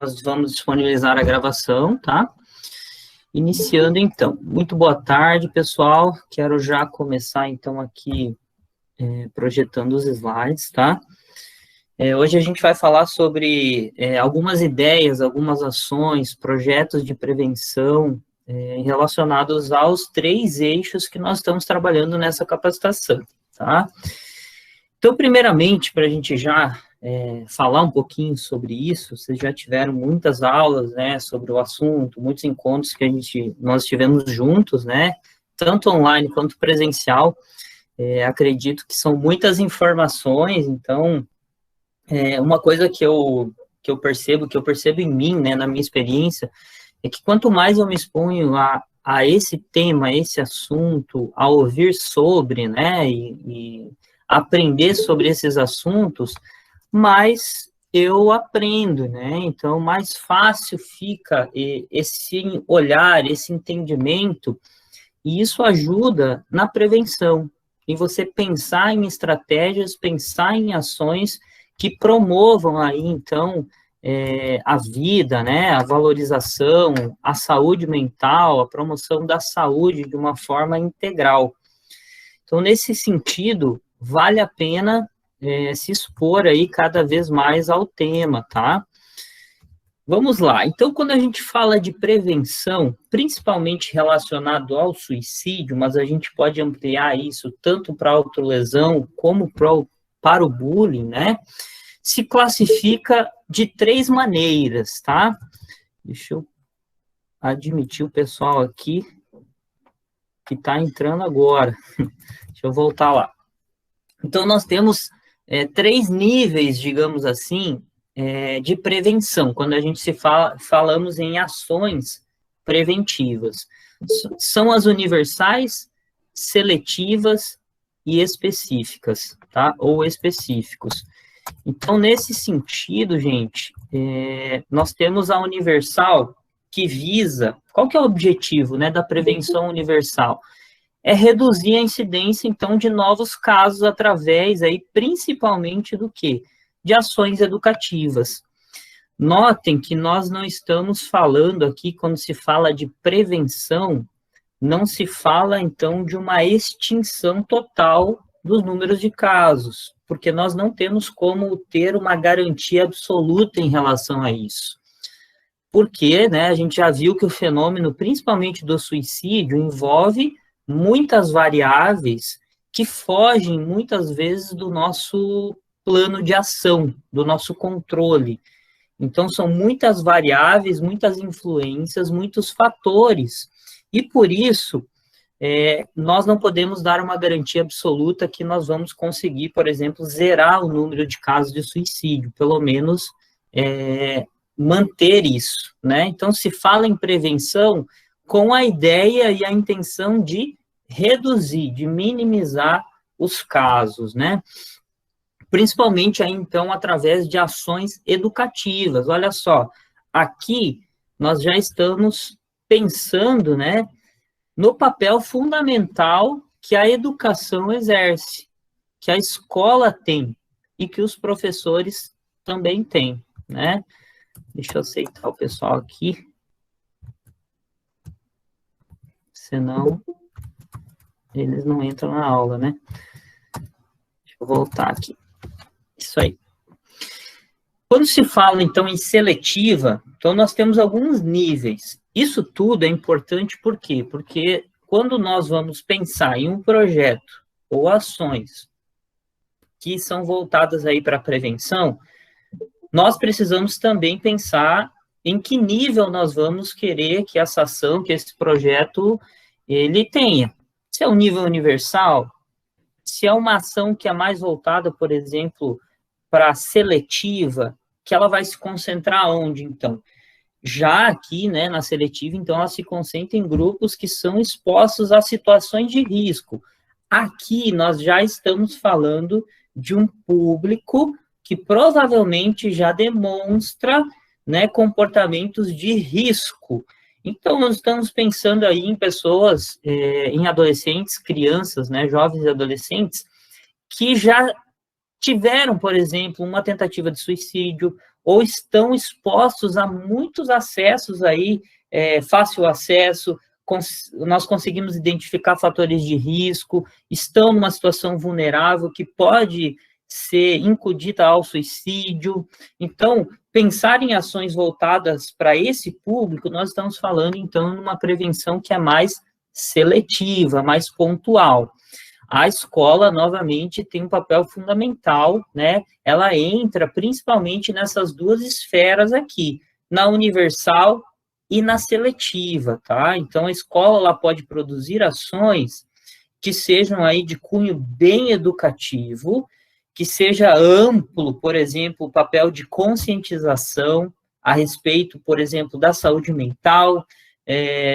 Nós vamos disponibilizar a gravação, tá? Iniciando, então. Muito boa tarde, pessoal. Quero já começar, então, aqui projetando os slides, tá? Hoje a gente vai falar sobre algumas ideias, algumas ações, projetos de prevenção relacionados aos 3 eixos que nós estamos trabalhando nessa capacitação, tá? Então, primeiramente, para a gente já falar um pouquinho sobre isso, vocês já tiveram muitas aulas, né, sobre o assunto, muitos encontros que nós tivemos juntos, né, tanto online quanto presencial. Acredito que são muitas informações, então, uma coisa que eu percebo em mim, né, na minha experiência, é que quanto mais eu me exponho a esse tema, a esse assunto, a ouvir sobre, né, e aprender sobre esses assuntos, mais eu aprendo, né? Então, mais fácil fica esse olhar, esse entendimento, e isso ajuda na prevenção, em você pensar em estratégias, pensar em ações que promovam aí, então, a vida, né? A valorização, a saúde mental, a promoção da saúde de uma forma integral. Então, nesse sentido, vale a pena se expor aí cada vez mais ao tema, tá? Vamos lá. Então, quando a gente fala de prevenção, principalmente relacionado ao suicídio, mas a gente pode ampliar isso tanto para a autolesão como para o bullying, né? Se classifica de 3 maneiras, tá? Deixa eu admitir o pessoal aqui que está entrando agora. Deixa eu voltar lá. Então, nós temos 3 níveis, digamos assim, de prevenção, quando a gente falamos em ações preventivas. São as universais, seletivas e específicas, tá? Ou específicos. Então, nesse sentido, gente, nós temos a universal que visa... Qual que é o objetivo, né, da prevenção universal? É reduzir a incidência, então, de novos casos através, aí, principalmente do quê? De ações educativas. Notem que nós não estamos falando aqui, quando se fala de prevenção, não se fala, então, de uma extinção total dos números de casos, porque nós não temos como ter uma garantia absoluta em relação a isso. Porque, né, a gente já viu que o fenômeno, principalmente do suicídio, envolve muitas variáveis que fogem, muitas vezes, do nosso plano de ação, do nosso controle. Então, são muitas variáveis, muitas influências, muitos fatores. E, por isso, nós não podemos dar uma garantia absoluta que nós vamos conseguir, por exemplo, zerar o número de casos de suicídio, pelo menos manter isso, né? Então, se fala em prevenção com a ideia e a intenção de reduzir, de minimizar os casos, né? Principalmente aí, então, através de ações educativas. Olha só, aqui nós já estamos pensando, né, no papel fundamental que a educação exerce, que a escola tem e que os professores também têm, né? Deixa eu aceitar o pessoal aqui. Senão eles não entram na aula, né? Deixa eu voltar aqui. Isso aí. Quando se fala, então, em seletiva, então nós temos alguns níveis. Isso tudo é importante por quê? Porque quando nós vamos pensar em um projeto ou ações que são voltadas aí para a prevenção, nós precisamos também pensar em que nível nós vamos querer que essa ação, que esse projeto, ele tenha. Se é um nível universal, se é uma ação que é mais voltada, por exemplo, para a seletiva, que ela vai se concentrar onde, então? Já aqui, né, na seletiva, então, ela se concentra em grupos que são expostos a situações de risco. Aqui, nós já estamos falando de um público que provavelmente já demonstra, né, comportamentos de risco. Então, nós estamos pensando aí em pessoas, em adolescentes, crianças, né, jovens e adolescentes, que já tiveram, por exemplo, uma tentativa de suicídio, ou estão expostos a muitos acessos aí, fácil acesso, nós conseguimos identificar fatores de risco, estão numa situação vulnerável que pode ser incudida ao suicídio. Então, pensar em ações voltadas para esse público, nós estamos falando, então, numa prevenção que é mais seletiva, mais pontual. A escola, novamente, tem um papel fundamental, né? Ela entra principalmente nessas duas esferas aqui, na universal e na seletiva, tá? Então, a escola, ela pode produzir ações que sejam aí de cunho bem educativo, que seja amplo, por exemplo, o papel de conscientização a respeito, por exemplo, da saúde mental,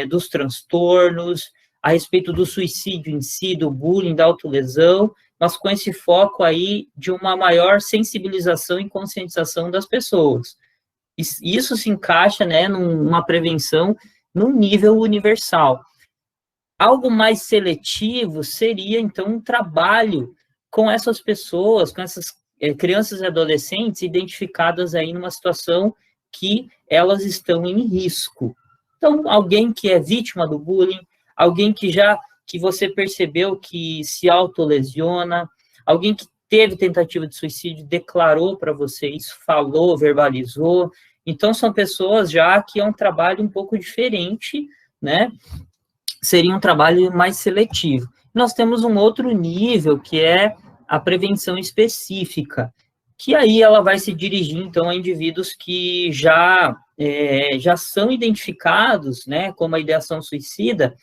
dos transtornos, a respeito do suicídio em si, do bullying, da autolesão, mas com esse foco aí de uma maior sensibilização e conscientização das pessoas. Isso se encaixa, né, numa prevenção num nível universal. Algo mais seletivo seria, então, um trabalho com essas pessoas, com essas crianças e adolescentes identificadas aí numa situação que elas estão em risco. Então, alguém que é vítima do bullying, alguém que você percebeu que se autolesiona, alguém que teve tentativa de suicídio, declarou para vocês, falou, verbalizou. Então, são pessoas já que é um trabalho um pouco diferente, né? Seria um trabalho mais seletivo. Nós temos um outro nível, que é a prevenção específica, que aí ela vai se dirigir, então, a indivíduos que já são identificados, né, como a ideação suicida,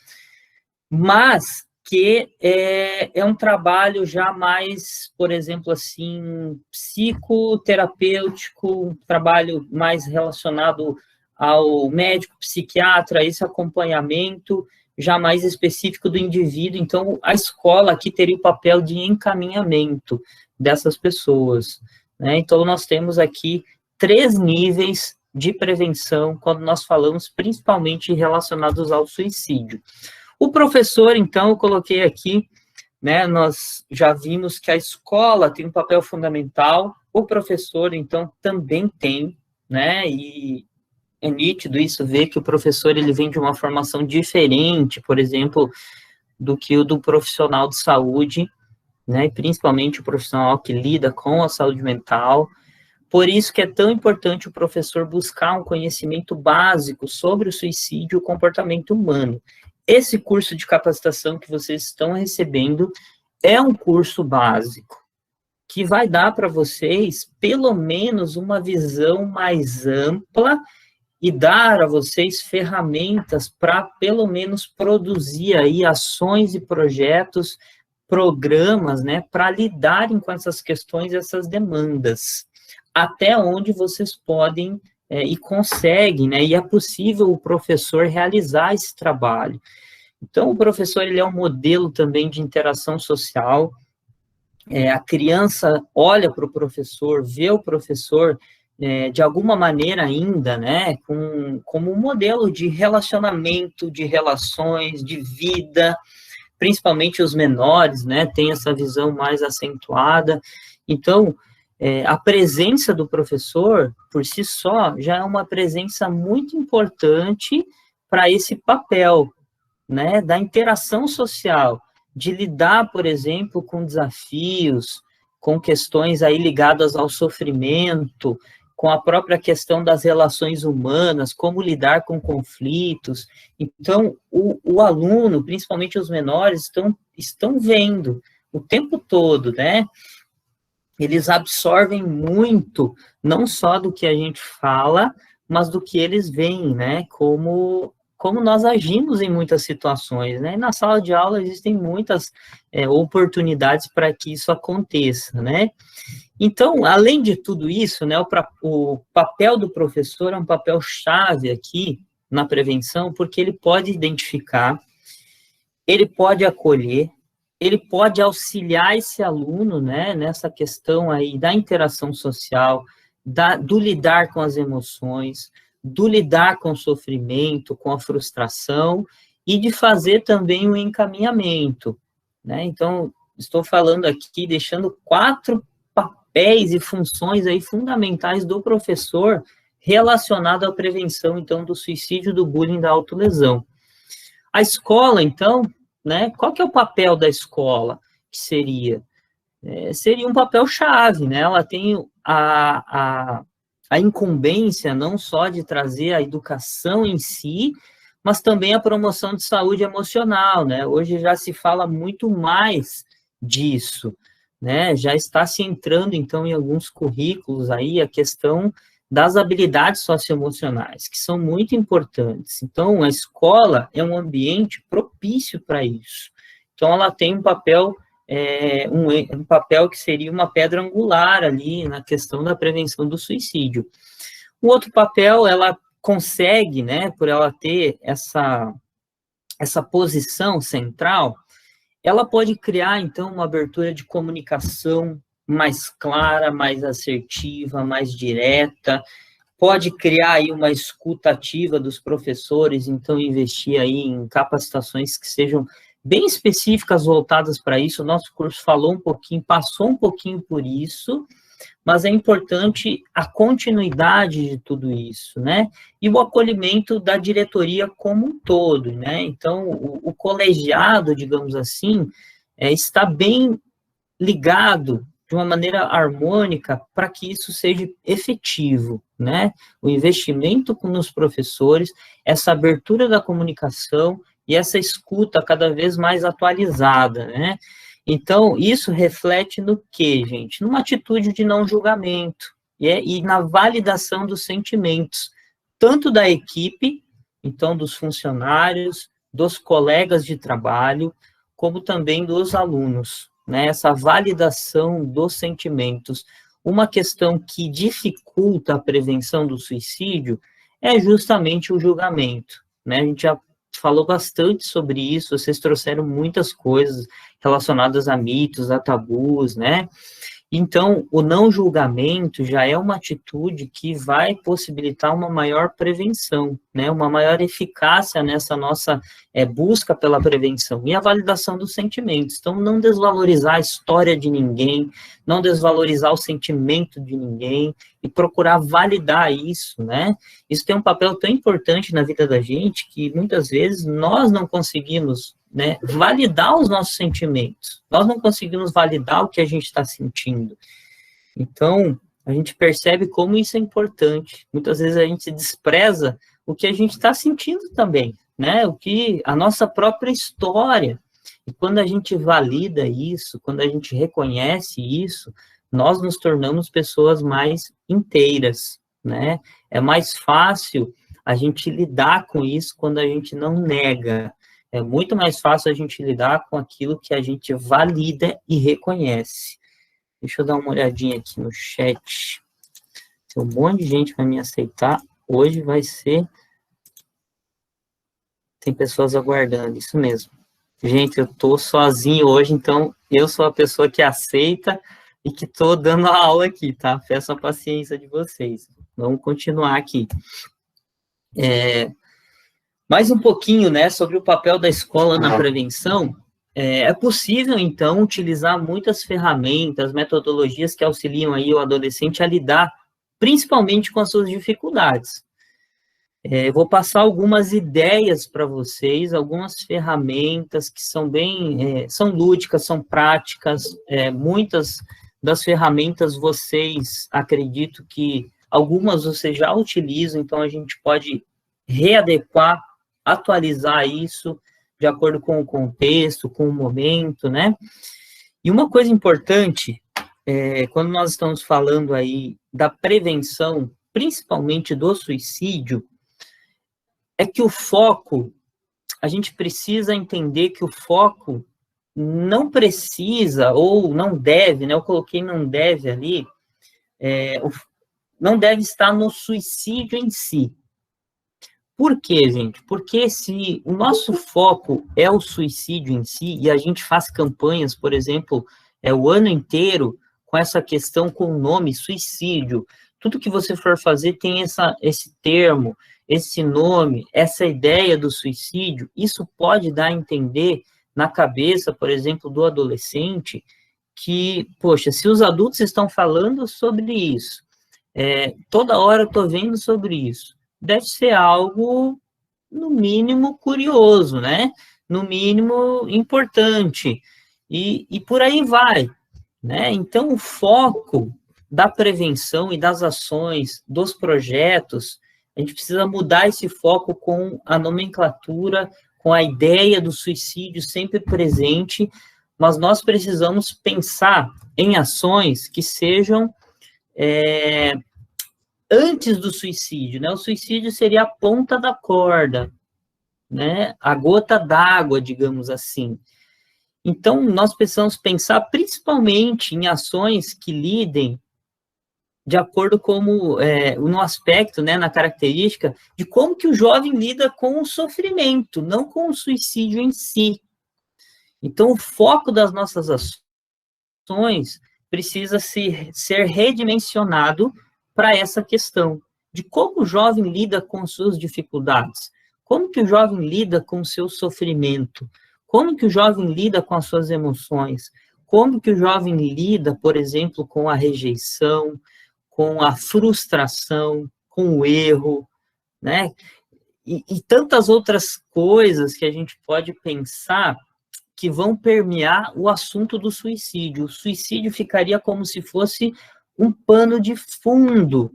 mas que é um trabalho já mais, por exemplo, assim, psicoterapêutico, um trabalho mais relacionado ao médico, psiquiatra, esse acompanhamento já mais específico do indivíduo. Então, a escola aqui teria o papel de encaminhamento dessas pessoas, né? Então, nós temos aqui 3 níveis de prevenção quando nós falamos principalmente relacionados ao suicídio. O professor, então, eu coloquei aqui, né, nós já vimos que a escola tem um papel fundamental, o professor, então, também tem, né, e é nítido isso, ver que o professor, ele vem de uma formação diferente, por exemplo, do que o do profissional de saúde, né, principalmente o profissional que lida com a saúde mental. Por isso que é tão importante o professor buscar um conhecimento básico sobre o suicídio e o comportamento humano. Esse curso de capacitação que vocês estão recebendo é um curso básico, que vai dar para vocês, pelo menos, uma visão mais ampla e dar a vocês ferramentas para, pelo menos, produzir aí ações e projetos, programas, né, para lidarem com essas questões, essas demandas, até onde vocês podem e conseguem, né, e é possível o professor realizar esse trabalho. Então, o professor, ele é um modelo também de interação social, a criança olha para o professor, vê o professor, de alguma maneira ainda, né, como um modelo de relacionamento, de relações, de vida, principalmente os menores, né, tem essa visão mais acentuada. Então, a presença do professor, por si só, já é uma presença muito importante para esse papel, né, da interação social, de lidar, por exemplo, com desafios, com questões aí ligadas ao sofrimento, com a própria questão das relações humanas, como lidar com conflitos. Então, o aluno, principalmente os menores, estão vendo o tempo todo, né, eles absorvem muito, não só do que a gente fala, mas do que eles veem, né, como nós agimos em muitas situações, né, e na sala de aula existem muitas oportunidades para que isso aconteça, né. Então, além de tudo isso, né, o papel do professor é um papel chave aqui na prevenção, porque ele pode identificar, ele pode acolher, ele pode auxiliar esse aluno, né, nessa questão aí da interação social, do lidar com as emoções, do lidar com o sofrimento, com a frustração, e de fazer também o encaminhamento, né. Então, estou falando aqui, deixando 4 papéis e funções aí fundamentais do professor relacionado à prevenção, então, do suicídio, do bullying, da autolesão. A escola, então, né, qual que é o papel da escola? Que seria? Seria um papel chave, né? Ela tem a incumbência não só de trazer a educação em si, mas também a promoção de saúde emocional, né? Hoje já se fala muito mais disso, né? Já está se entrando, então, em alguns currículos aí a questão das habilidades socioemocionais, que são muito importantes. Então, a escola é um ambiente propício para isso. Então, ela tem um papel um papel que seria uma pedra angular ali na questão da prevenção do suicídio. O outro papel, ela consegue, né, por ela ter essa posição central, ela pode criar, então, uma abertura de comunicação mais clara, mais assertiva, mais direta, pode criar aí uma escuta ativa dos professores, então investir aí em capacitações que sejam bem específicas voltadas para isso. O nosso curso falou um pouquinho, passou um pouquinho por isso, mas é importante a continuidade de tudo isso, né? E o acolhimento da diretoria como um todo, né? Então, o colegiado, digamos assim, está bem ligado de uma maneira harmônica para que isso seja efetivo, né? O investimento nos professores, essa abertura da comunicação e essa escuta cada vez mais atualizada, né? Então, isso reflete no quê, gente? Numa atitude de não julgamento e na validação dos sentimentos, tanto da equipe, então dos funcionários, dos colegas de trabalho, como também dos alunos, né? Essa validação dos sentimentos. Uma questão que dificulta a prevenção do suicídio é justamente o julgamento, né? A gente já falou bastante sobre isso, vocês trouxeram muitas coisas relacionadas a mitos, a tabus, né? Então, o não julgamento já é uma atitude que vai possibilitar uma maior prevenção, né? Uma maior eficácia nessa nossa busca pela prevenção e a validação dos sentimentos. Então, não desvalorizar a história de ninguém, não desvalorizar o sentimento de ninguém e procurar validar isso, né? Isso tem um papel tão importante na vida da gente que muitas vezes nós não conseguimos, né, validar os nossos sentimentos. Nós não conseguimos validar o que a gente está sentindo. Então, a gente percebe como isso é importante. Muitas vezes a gente despreza o que a gente está sentindo também, né? O que a nossa própria história. E quando a gente valida isso, quando a gente reconhece isso, nós nos tornamos pessoas mais inteiras, né? É mais fácil a gente lidar com isso quando a gente não nega. É muito mais fácil a gente lidar com aquilo que a gente valida e reconhece. Deixa eu dar uma olhadinha aqui no chat. Tem um monte de gente para me aceitar. Hoje vai ser... Tem pessoas aguardando, isso mesmo. Gente, eu tô sozinho hoje, então eu sou a pessoa que aceita e que tô dando a aula aqui, tá? Peço a paciência de vocês. Vamos continuar aqui. Mais um pouquinho, né, sobre o papel da escola na prevenção. É possível, então, utilizar muitas ferramentas, metodologias que auxiliam aí o adolescente a lidar, principalmente com as suas dificuldades. Vou passar algumas ideias para vocês, algumas ferramentas que são são lúdicas, são práticas, muitas das ferramentas vocês, acredito que algumas vocês já utilizam, então a gente pode readequar, atualizar isso de acordo com o contexto, com o momento, né? E uma coisa importante, quando nós estamos falando aí da prevenção, principalmente do suicídio, é que o foco, a gente precisa entender que o foco não precisa, ou não deve, né? Eu coloquei não deve ali, não deve estar no suicídio em si. Por quê, gente? Porque se o nosso foco é o suicídio em si, e a gente faz campanhas, por exemplo, o ano inteiro, com essa questão com o nome suicídio, tudo que você for fazer tem esse termo, esse nome, essa ideia do suicídio, isso pode dar a entender na cabeça, por exemplo, do adolescente, que, poxa, se os adultos estão falando sobre isso, toda hora eu estou vendo sobre isso, deve ser algo, no mínimo, curioso, né? No mínimo, importante. E por aí vai, né? Então, o foco da prevenção e das ações, dos projetos, a gente precisa mudar esse foco com a nomenclatura, com a ideia do suicídio sempre presente, mas nós precisamos pensar em ações que sejam antes do suicídio, né? O suicídio seria a ponta da corda, né? A gota d'água, digamos assim. Então, nós precisamos pensar principalmente em ações que lidem de acordo com no aspecto, né, na característica de como que o jovem lida com o sofrimento, não com o suicídio em si. Então, o foco das nossas ações precisa ser redimensionado para essa questão de como o jovem lida com suas dificuldades, como que o jovem lida com o seu sofrimento, como que o jovem lida com as suas emoções, como que o jovem lida, por exemplo, com a rejeição, com a frustração, com o erro, né? E tantas outras coisas que a gente pode pensar que vão permear o assunto do suicídio. O suicídio ficaria como se fosse um pano de fundo,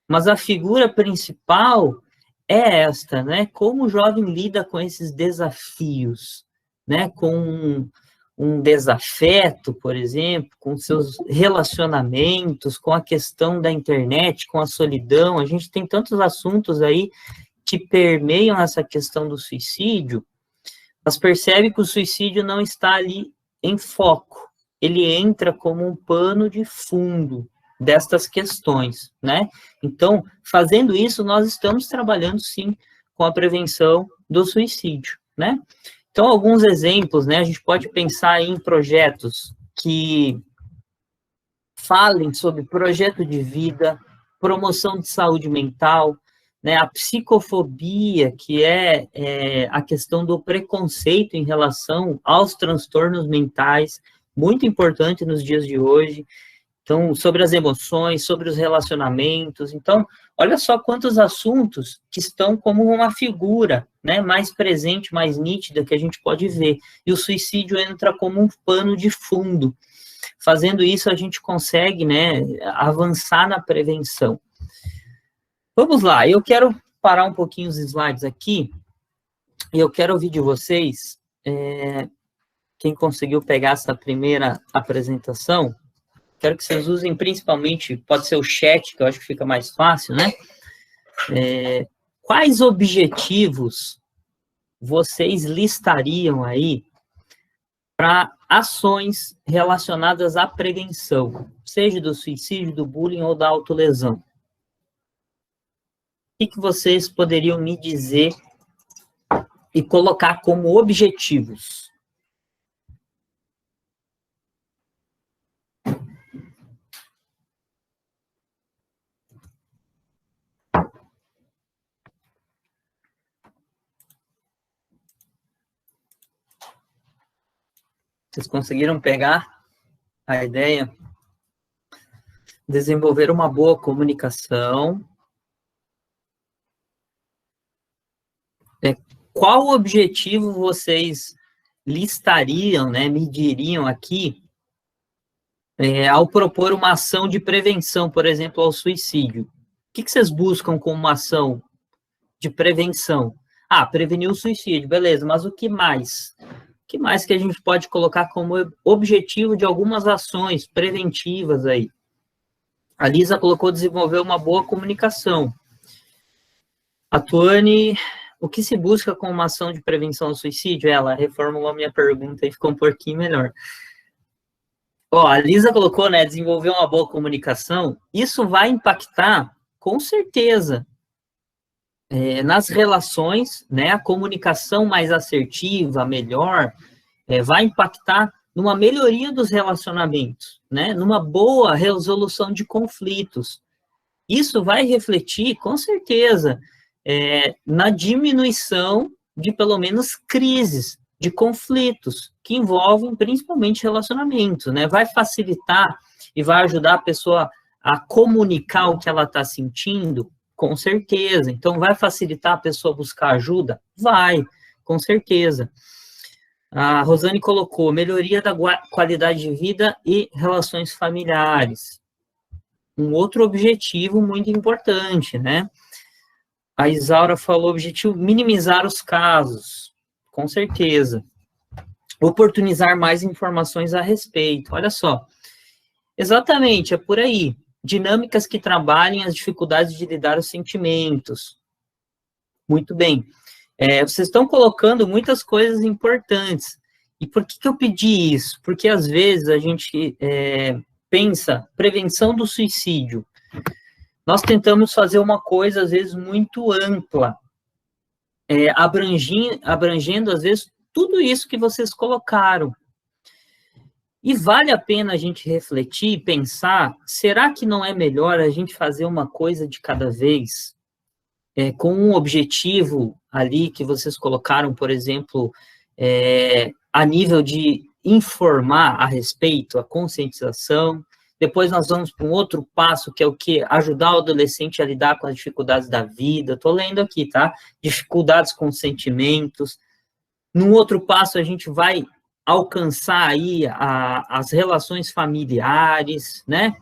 mas a figura principal é esta, né? Como o jovem lida com esses desafios, né? Com um desafeto, por exemplo, com seus relacionamentos, com a questão da internet, com a solidão. A gente tem tantos assuntos aí que permeiam essa questão do suicídio, mas percebe que o suicídio não está ali em foco. Ele entra como um pano de fundo destas questões, né? Então, fazendo isso, nós estamos trabalhando, sim, com a prevenção do suicídio, né? Então, alguns exemplos, né? A gente pode pensar em projetos que falem sobre projeto de vida, promoção de saúde mental, né? A psicofobia, que é a questão do preconceito em relação aos transtornos mentais, muito importante nos dias de hoje. Então, sobre as emoções, sobre os relacionamentos. Então, olha só quantos assuntos que estão como uma figura, né, mais presente, mais nítida, que a gente pode ver. E o suicídio entra como um pano de fundo. Fazendo isso, a gente consegue, né, avançar na prevenção. Vamos lá, eu quero parar um pouquinho os slides aqui, e eu quero ouvir de vocês, quem conseguiu pegar essa primeira apresentação. Quero que vocês usem principalmente, pode ser o chat, que eu acho que fica mais fácil, né? Quais objetivos vocês listariam aí para ações relacionadas à prevenção, seja do suicídio, do bullying ou da autolesão? O que vocês poderiam me dizer e colocar como objetivos? Vocês conseguiram pegar a ideia? Desenvolver uma boa comunicação. Qual objetivo vocês listariam, né, mediriam aqui, ao propor uma ação de prevenção, por exemplo, ao suicídio? O que vocês buscam como uma ação de prevenção? Prevenir o suicídio, beleza, mas o que mais? O que mais que a gente pode colocar como objetivo de algumas ações preventivas aí? A Lisa colocou desenvolver uma boa comunicação. A Tuane, o que se busca com uma ação de prevenção ao suicídio? Ela reformulou a minha pergunta e ficou um pouquinho melhor. A Lisa colocou, né, desenvolver uma boa comunicação. Isso vai impactar, com certeza, nas relações, né, a comunicação mais assertiva, melhor, vai impactar numa melhoria dos relacionamentos, né, numa boa resolução de conflitos. Isso vai refletir, com certeza, na diminuição de, pelo menos, crises de conflitos, que envolvem principalmente relacionamentos, né? Vai facilitar e vai ajudar a pessoa a comunicar o que ela está sentindo? Com certeza. Então, vai facilitar a pessoa buscar ajuda? Vai, com certeza. A Rosane colocou melhoria da qualidade de vida e relações familiares. Um outro objetivo muito importante, né? A Isaura falou objetivo minimizar os casos, com certeza. Oportunizar mais informações a respeito. Olha só, exatamente, é por aí. Dinâmicas que trabalhem as dificuldades de lidar os sentimentos. Muito bem. Vocês estão colocando muitas coisas importantes. E por que eu pedi isso? Porque, às vezes, a gente pensa prevenção do suicídio. Nós tentamos fazer uma coisa, às vezes, muito ampla, abrangendo, às vezes, tudo isso que vocês colocaram. E vale a pena a gente refletir e pensar, será que não é melhor a gente fazer uma coisa de cada vez? Com um objetivo ali que vocês colocaram, por exemplo, a nível de informar a respeito, a conscientização. Depois nós vamos para um outro passo, que é o quê? Ajudar o adolescente a lidar com as dificuldades da vida. Estou lendo aqui, tá? Dificuldades com sentimentos. Num outro passo, a gente vai alcançar aí as relações familiares, né?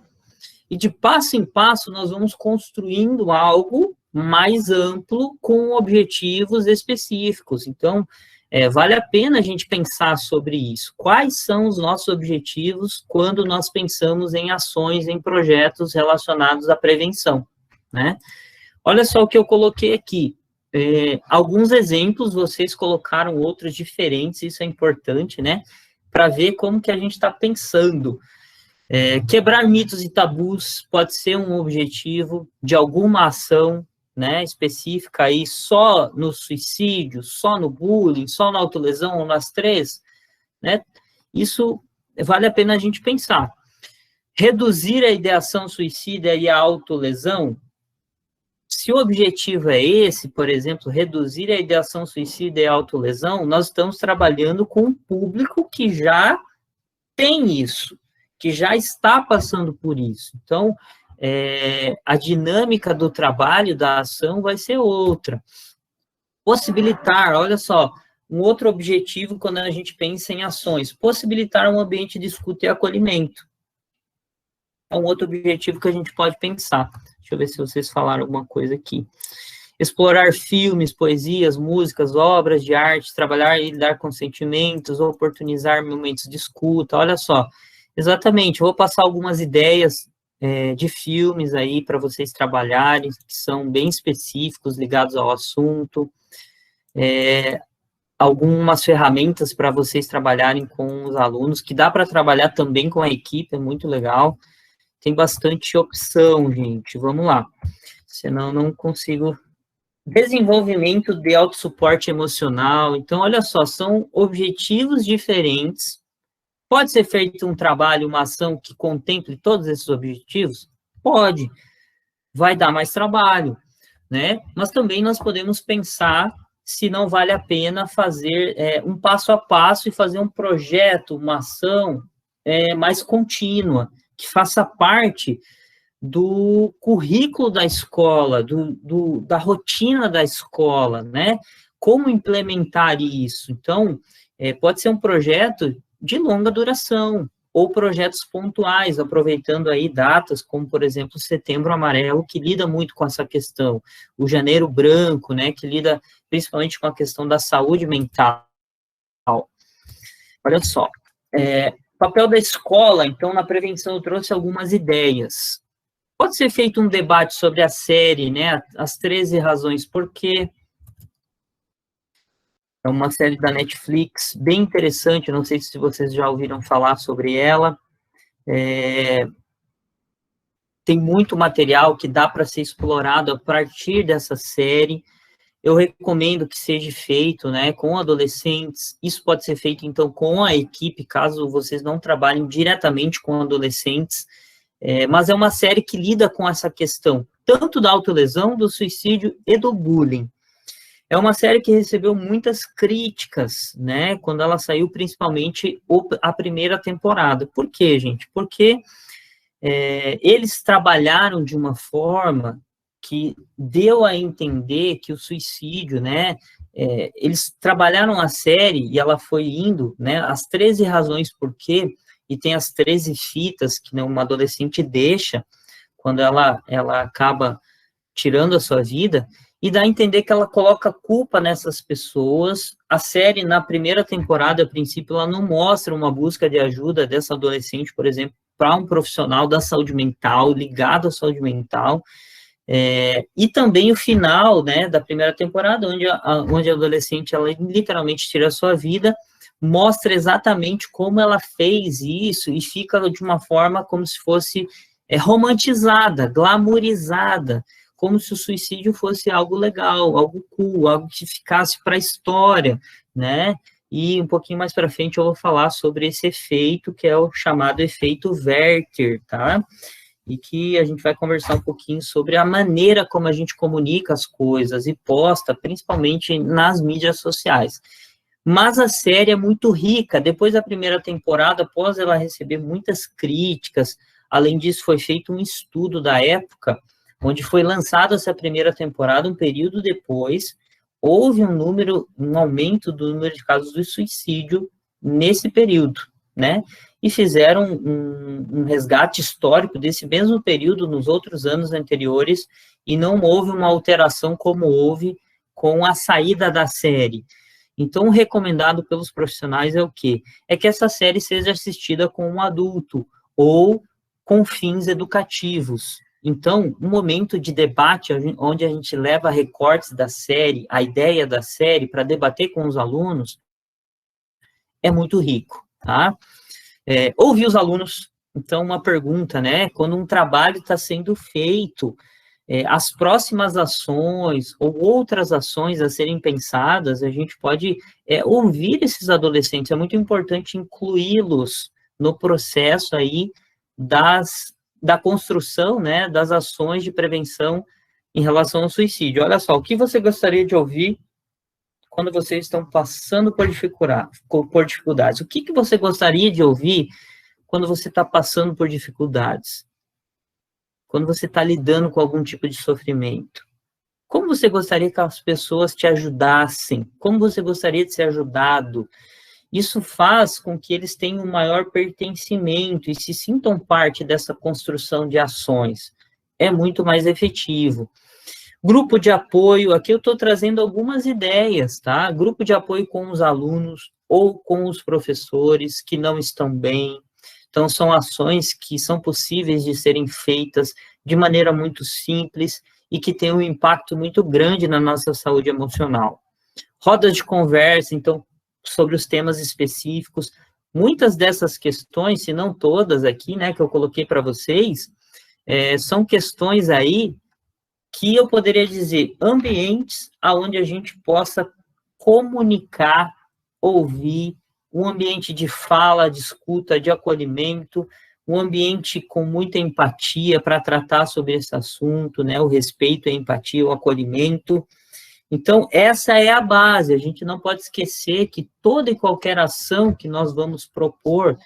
E de passo em passo, nós vamos construindo algo mais amplo com objetivos específicos. Então, vale a pena a gente pensar sobre isso. Quais são os nossos objetivos quando nós pensamos em ações, em projetos relacionados à prevenção, né? Olha só o que eu coloquei aqui. Alguns exemplos, vocês colocaram outros diferentes, isso é importante, né? Para ver como que a gente está pensando. Quebrar mitos e tabus pode ser um objetivo de alguma ação, né, específica aí, só no suicídio, só no bullying, só na autolesão, ou nas três, né? Isso vale a pena a gente pensar. Reduzir a ideação suicida e a autolesão, se o objetivo é esse, por exemplo, reduzir a ideação suicida e a autolesão, nós estamos trabalhando com um público que já tem isso, que já está passando por isso. Então, a dinâmica do trabalho, da ação, vai ser outra. Possibilitar, olha só, um outro objetivo quando a gente pensa em ações, possibilitar um ambiente de escuta e acolhimento. É um outro objetivo que a gente pode pensar. Deixa eu ver se vocês falaram alguma coisa aqui. Explorar filmes, poesias, músicas, obras de arte, trabalhar e lidar com sentimentos, oportunizar momentos de escuta. Olha só, exatamente, eu vou passar algumas ideias de filmes aí para vocês trabalharem, que são bem específicos, ligados ao assunto. Algumas ferramentas para vocês trabalharem com os alunos, que dá para trabalhar também com a equipe, é muito legal. Tem bastante opção, gente. Vamos lá. Senão não consigo. Desenvolvimento de autossuporte emocional. Então, olha só, são objetivos diferentes. Pode ser feito um trabalho, uma ação que contemple todos esses objetivos? Pode. Vai dar mais trabalho, né? Mas também nós podemos pensar se não vale a pena fazer um passo a passo e fazer um projeto, uma ação mais contínua, que faça parte do currículo da escola, da rotina da escola, né? Como implementar isso? Então, pode ser um projeto de longa duração, ou projetos pontuais, aproveitando aí datas, como, por exemplo, o Setembro Amarelo, que lida muito com essa questão, o Janeiro Branco, né, que lida principalmente com a questão da saúde mental. Olha só, papel da escola, então, na prevenção, eu trouxe algumas ideias. Pode ser feito um debate sobre a série, né, as 13 razões por quê. É uma série da Netflix, bem interessante, não sei se vocês já ouviram falar sobre ela. Tem muito material que dá para ser explorado a partir dessa série. Eu recomendo que seja feito, né, com adolescentes. Isso pode ser feito, então, com a equipe, caso vocês não trabalhem diretamente com adolescentes. Mas é uma série que lida com essa questão, tanto da autolesão, do suicídio e do bullying. É uma série que recebeu muitas críticas, né, quando ela saiu, principalmente a primeira temporada. Por quê, gente? Porque eles trabalharam de uma forma que deu a entender que o suicídio, né, eles trabalharam a série e ela foi indo, né, as 13 razões por quê, e tem as 13 fitas que, né, uma adolescente deixa quando ela acaba tirando a sua vida, e dá a entender que ela coloca culpa nessas pessoas. A série, na primeira temporada, a princípio, ela não mostra uma busca de ajuda dessa adolescente, por exemplo, para um profissional da saúde mental, ligado à saúde mental, e também o final, né, da primeira temporada, onde a adolescente, ela literalmente tira a sua vida, mostra exatamente como ela fez isso, e fica de uma forma como se fosse romantizada, glamourizada, como se o suicídio fosse algo legal, algo cool, algo que ficasse para a história, né? E um pouquinho mais para frente eu vou falar sobre esse efeito, que é o chamado efeito Werther, tá? E que a gente vai conversar um pouquinho sobre a maneira como a gente comunica as coisas e posta, principalmente nas mídias sociais. Mas a série é muito rica. Depois da primeira temporada, após ela receber muitas críticas, além disso, foi feito um estudo da época, onde foi lançada essa primeira temporada, um período depois, houve um aumento do número de casos de suicídio nesse período, né? E fizeram um resgate histórico desse mesmo período nos outros anos anteriores, e não houve uma alteração como houve com a saída da série. Então, o recomendado pelos profissionais é o quê? É que essa série seja assistida com um adulto, ou com fins educativos. Então, um momento de debate onde a gente leva recortes da série, a ideia da série, para debater com os alunos, é muito rico, tá? Ouvir os alunos. Então, uma pergunta, né? Quando um trabalho está sendo feito, as próximas ações ou outras ações a serem pensadas, a gente pode ouvir esses adolescentes. É muito importante incluí-los no processo aí da construção, né, das ações de prevenção em relação ao suicídio. Olha só, o que você gostaria de ouvir quando vocês estão passando por dificuldades? O que você gostaria de ouvir quando você está passando por dificuldades? Quando você está lidando com algum tipo de sofrimento? Como você gostaria que as pessoas te ajudassem? Como você gostaria de ser ajudado? Isso faz com que eles tenham um maior pertencimento e se sintam parte dessa construção de ações. É muito mais efetivo. Grupo de apoio, aqui eu estou trazendo algumas ideias, tá? Grupo de apoio com os alunos ou com os professores que não estão bem. Então, são ações que são possíveis de serem feitas de maneira muito simples e que tem um impacto muito grande na nossa saúde emocional. Rodas de conversa, então, sobre os temas específicos. Muitas dessas questões, se não todas aqui, né, que eu coloquei para vocês, são questões aí que eu poderia dizer ambientes onde a gente possa comunicar, ouvir, um ambiente de fala, de escuta, de acolhimento, um ambiente com muita empatia para tratar sobre esse assunto, né, o respeito, a empatia, o acolhimento. Então, essa é a base. A gente não pode esquecer que toda e qualquer ação que nós vamos propor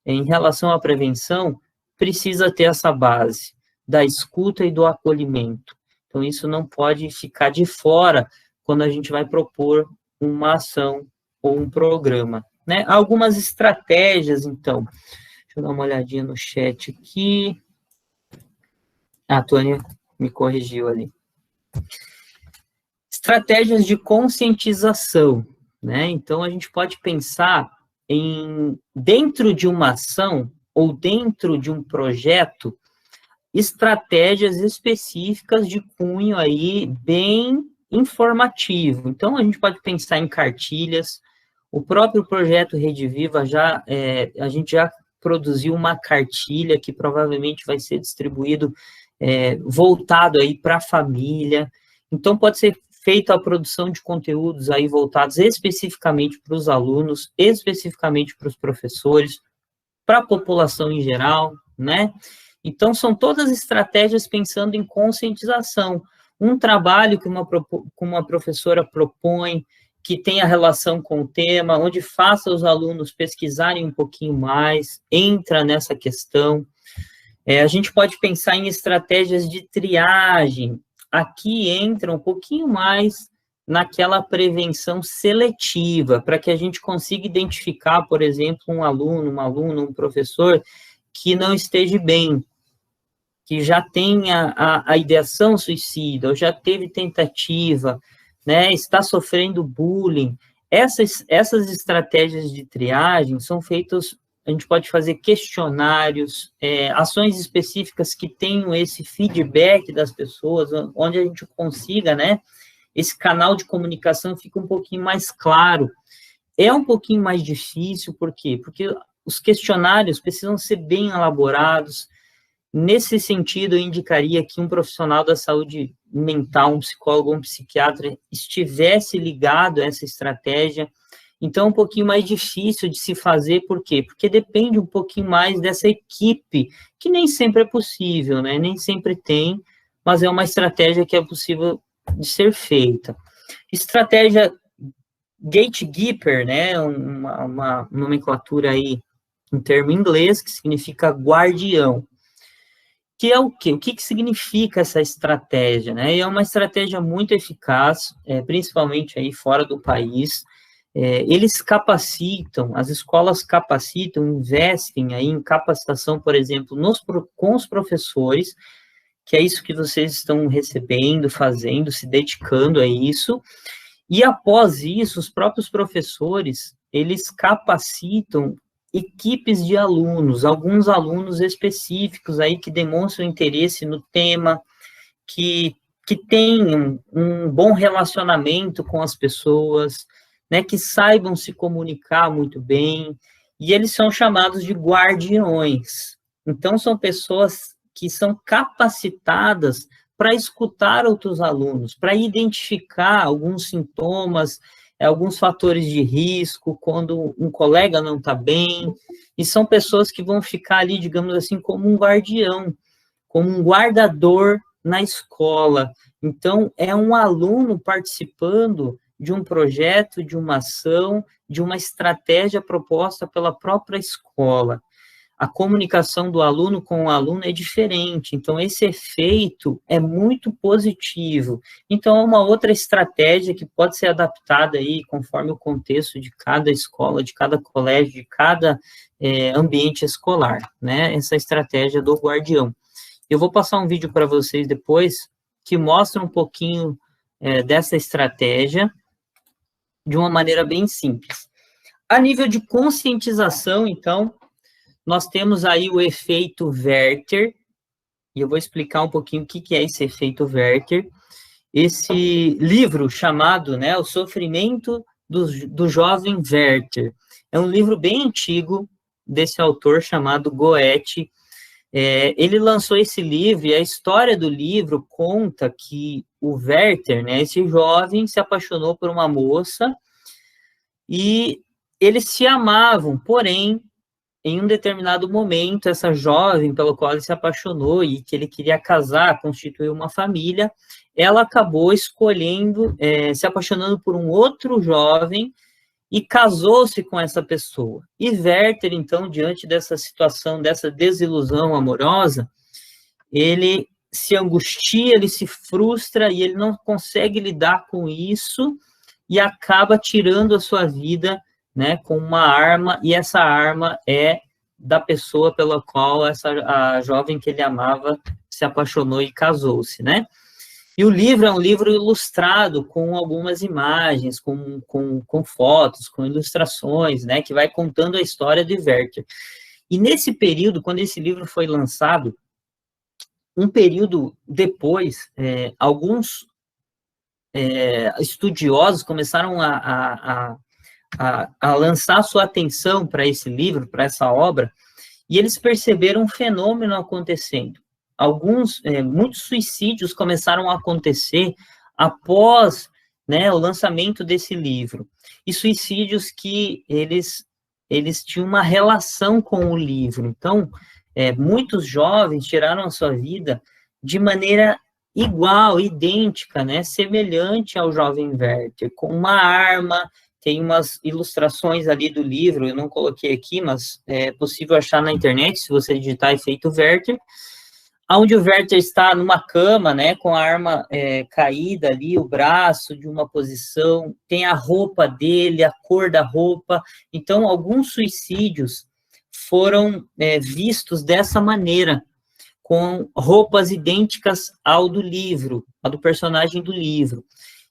em relação à prevenção precisa ter essa base da escuta e do acolhimento. Então, isso não pode ficar de fora quando a gente vai propor uma ação ou um programa, né? Algumas estratégias, então. Deixa eu dar uma olhadinha no chat aqui. A Tônia me corrigiu ali. Estratégias de conscientização, né? Então, a gente pode pensar dentro de uma ação ou dentro de um projeto, estratégias específicas de cunho aí bem informativo. Então, a gente pode pensar em cartilhas. O próprio projeto Rede Viva a gente já produziu uma cartilha que provavelmente vai ser distribuído voltado aí para a família. Então, pode ser feita a produção de conteúdos aí voltados especificamente para os alunos, especificamente para os professores, para a população em geral, né? Então, são todas estratégias pensando em conscientização. um trabalho que uma professora propõe, que tenha relação com o tema, onde faça os alunos pesquisarem um pouquinho mais, entra nessa questão. A gente pode pensar em estratégias de triagem, aqui entra um pouquinho mais naquela prevenção seletiva, para que a gente consiga identificar, por exemplo, um aluno, uma aluna, um professor que não esteja bem, que já tenha a ideação suicida, ou já teve tentativa, né, está sofrendo bullying. Essas estratégias de triagem são feitas, a gente pode fazer questionários, ações específicas que tenham esse feedback das pessoas, onde a gente consiga, né, esse canal de comunicação fica um pouquinho mais claro. É um pouquinho mais difícil, por quê? Porque os questionários precisam ser bem elaborados. Nesse sentido, eu indicaria que um profissional da saúde mental, um psicólogo, um psiquiatra, estivesse ligado a essa estratégia. Então, é um pouquinho mais difícil de se fazer, por quê? Porque depende um pouquinho mais dessa equipe, que nem sempre é possível, né? Nem sempre tem, mas é uma estratégia que é possível de ser feita. Estratégia gatekeeper, né? Uma nomenclatura aí, em termo inglês, que significa guardião. Que é o quê? O que significa essa estratégia, né? É uma estratégia muito eficaz, principalmente aí fora do país. Eles capacitam, as escolas capacitam, investem aí em capacitação, por exemplo, com os professores, que é isso que vocês estão recebendo, fazendo, se dedicando a isso. E após isso, os próprios professores, eles capacitam equipes de alunos, alguns alunos específicos aí que demonstram interesse no tema, que tenham um bom relacionamento com as pessoas, né, que saibam se comunicar muito bem, e eles são chamados de guardiões. Então, são pessoas que são capacitadas para escutar outros alunos, para identificar alguns sintomas, alguns fatores de risco, quando um colega não está bem, e são pessoas que vão ficar ali, digamos assim, como um guardião, como um guardador na escola. Então, é um aluno participando de um projeto, de uma ação, de uma estratégia proposta pela própria escola. A comunicação do aluno com o aluno é diferente, então esse efeito é muito positivo. Então, é uma outra estratégia que pode ser adaptada aí conforme o contexto de cada escola, de cada colégio, de cada ambiente escolar, né? Essa estratégia do guardião. Eu vou passar um vídeo para vocês depois que mostra um pouquinho dessa estratégia de uma maneira bem simples. A nível de conscientização, então, nós temos aí o efeito Werther, e eu vou explicar um pouquinho o que é esse efeito Werther. Esse livro chamado, né, O Sofrimento do Jovem Werther, é um livro bem antigo, desse autor chamado Goethe. Ele lançou esse livro, e a história do livro conta que o Werther, né, esse jovem, se apaixonou por uma moça, e eles se amavam, porém, em um determinado momento, essa jovem pela qual ele se apaixonou e que ele queria casar, constituir uma família, ela acabou escolhendo, se apaixonando por um outro jovem e casou-se com essa pessoa. E Werther, então, diante dessa situação, dessa desilusão amorosa, ele se angustia, ele se frustra e ele não consegue lidar com isso e acaba tirando a sua vida, né, com uma arma, e essa arma é da pessoa pela qual a jovem que ele amava se apaixonou e casou-se, né? E o livro é um livro ilustrado com algumas imagens, com fotos, com ilustrações, né, que vai contando a história de Werther. E nesse período, quando esse livro foi lançado, um período depois, alguns estudiosos começaram a lançar sua atenção para esse livro, para essa obra, e eles perceberam um fenômeno acontecendo. Muitos suicídios começaram a acontecer após, né, o lançamento desse livro, e suicídios que eles tinham uma relação com o livro. Então, muitos jovens tiraram a sua vida de maneira igual, idêntica, né, semelhante ao jovem Werther, com uma arma. Tem umas ilustrações ali do livro, eu não coloquei aqui, mas é possível achar na internet, se você digitar Efeito Werther, onde o Werther está numa cama, né, com a arma caída ali, o braço de uma posição, tem a roupa dele, a cor da roupa. Então, alguns suicídios foram vistos dessa maneira, com roupas idênticas ao do livro, ao do personagem do livro.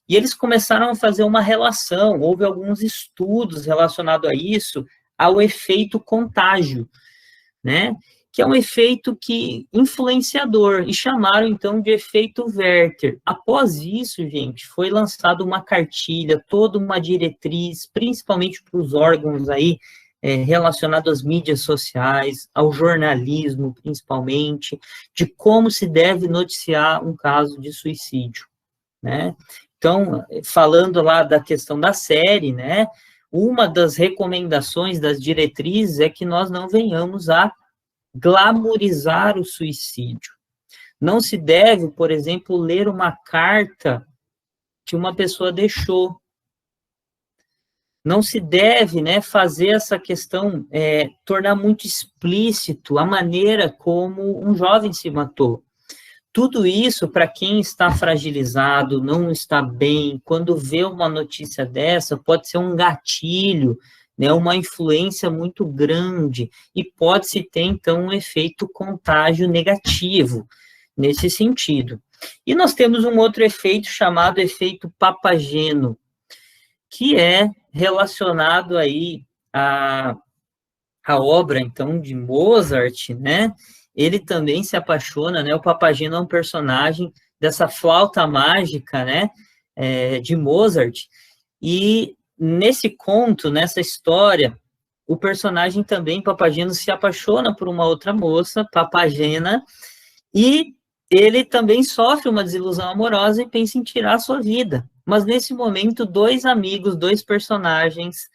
E eles começaram a fazer uma relação, houve alguns estudos relacionados a isso, ao efeito contágio, né? Que é um efeito influenciador, e chamaram, então, de efeito Werther. Após isso, gente, foi lançada uma cartilha, toda uma diretriz, principalmente para os órgãos aí, relacionados às mídias sociais, ao jornalismo, principalmente, de como se deve noticiar um caso de suicídio, né? Então, falando lá da questão da série, né, uma das recomendações das diretrizes é que nós não venhamos a glamorizar o suicídio. Não se deve, por exemplo, ler uma carta que uma pessoa deixou. Não se deve, né, fazer essa questão, tornar muito explícito a maneira como um jovem se matou. Tudo isso, para quem está fragilizado, não está bem, quando vê uma notícia dessa, pode ser um gatilho, né, uma influência muito grande, e pode-se ter, então, um efeito contágio negativo, nesse sentido. E nós temos um outro efeito chamado efeito Papageno, que é relacionado aí à obra, então, de Mozart, né? Ele também se apaixona, né? O Papageno é um personagem dessa flauta mágica, né? De Mozart. E nesse conto, nessa história, o personagem também, Papageno, se apaixona por uma outra moça, Papagena, e ele também sofre uma desilusão amorosa e pensa em tirar a sua vida. Mas nesse momento, dois amigos, dois personagens,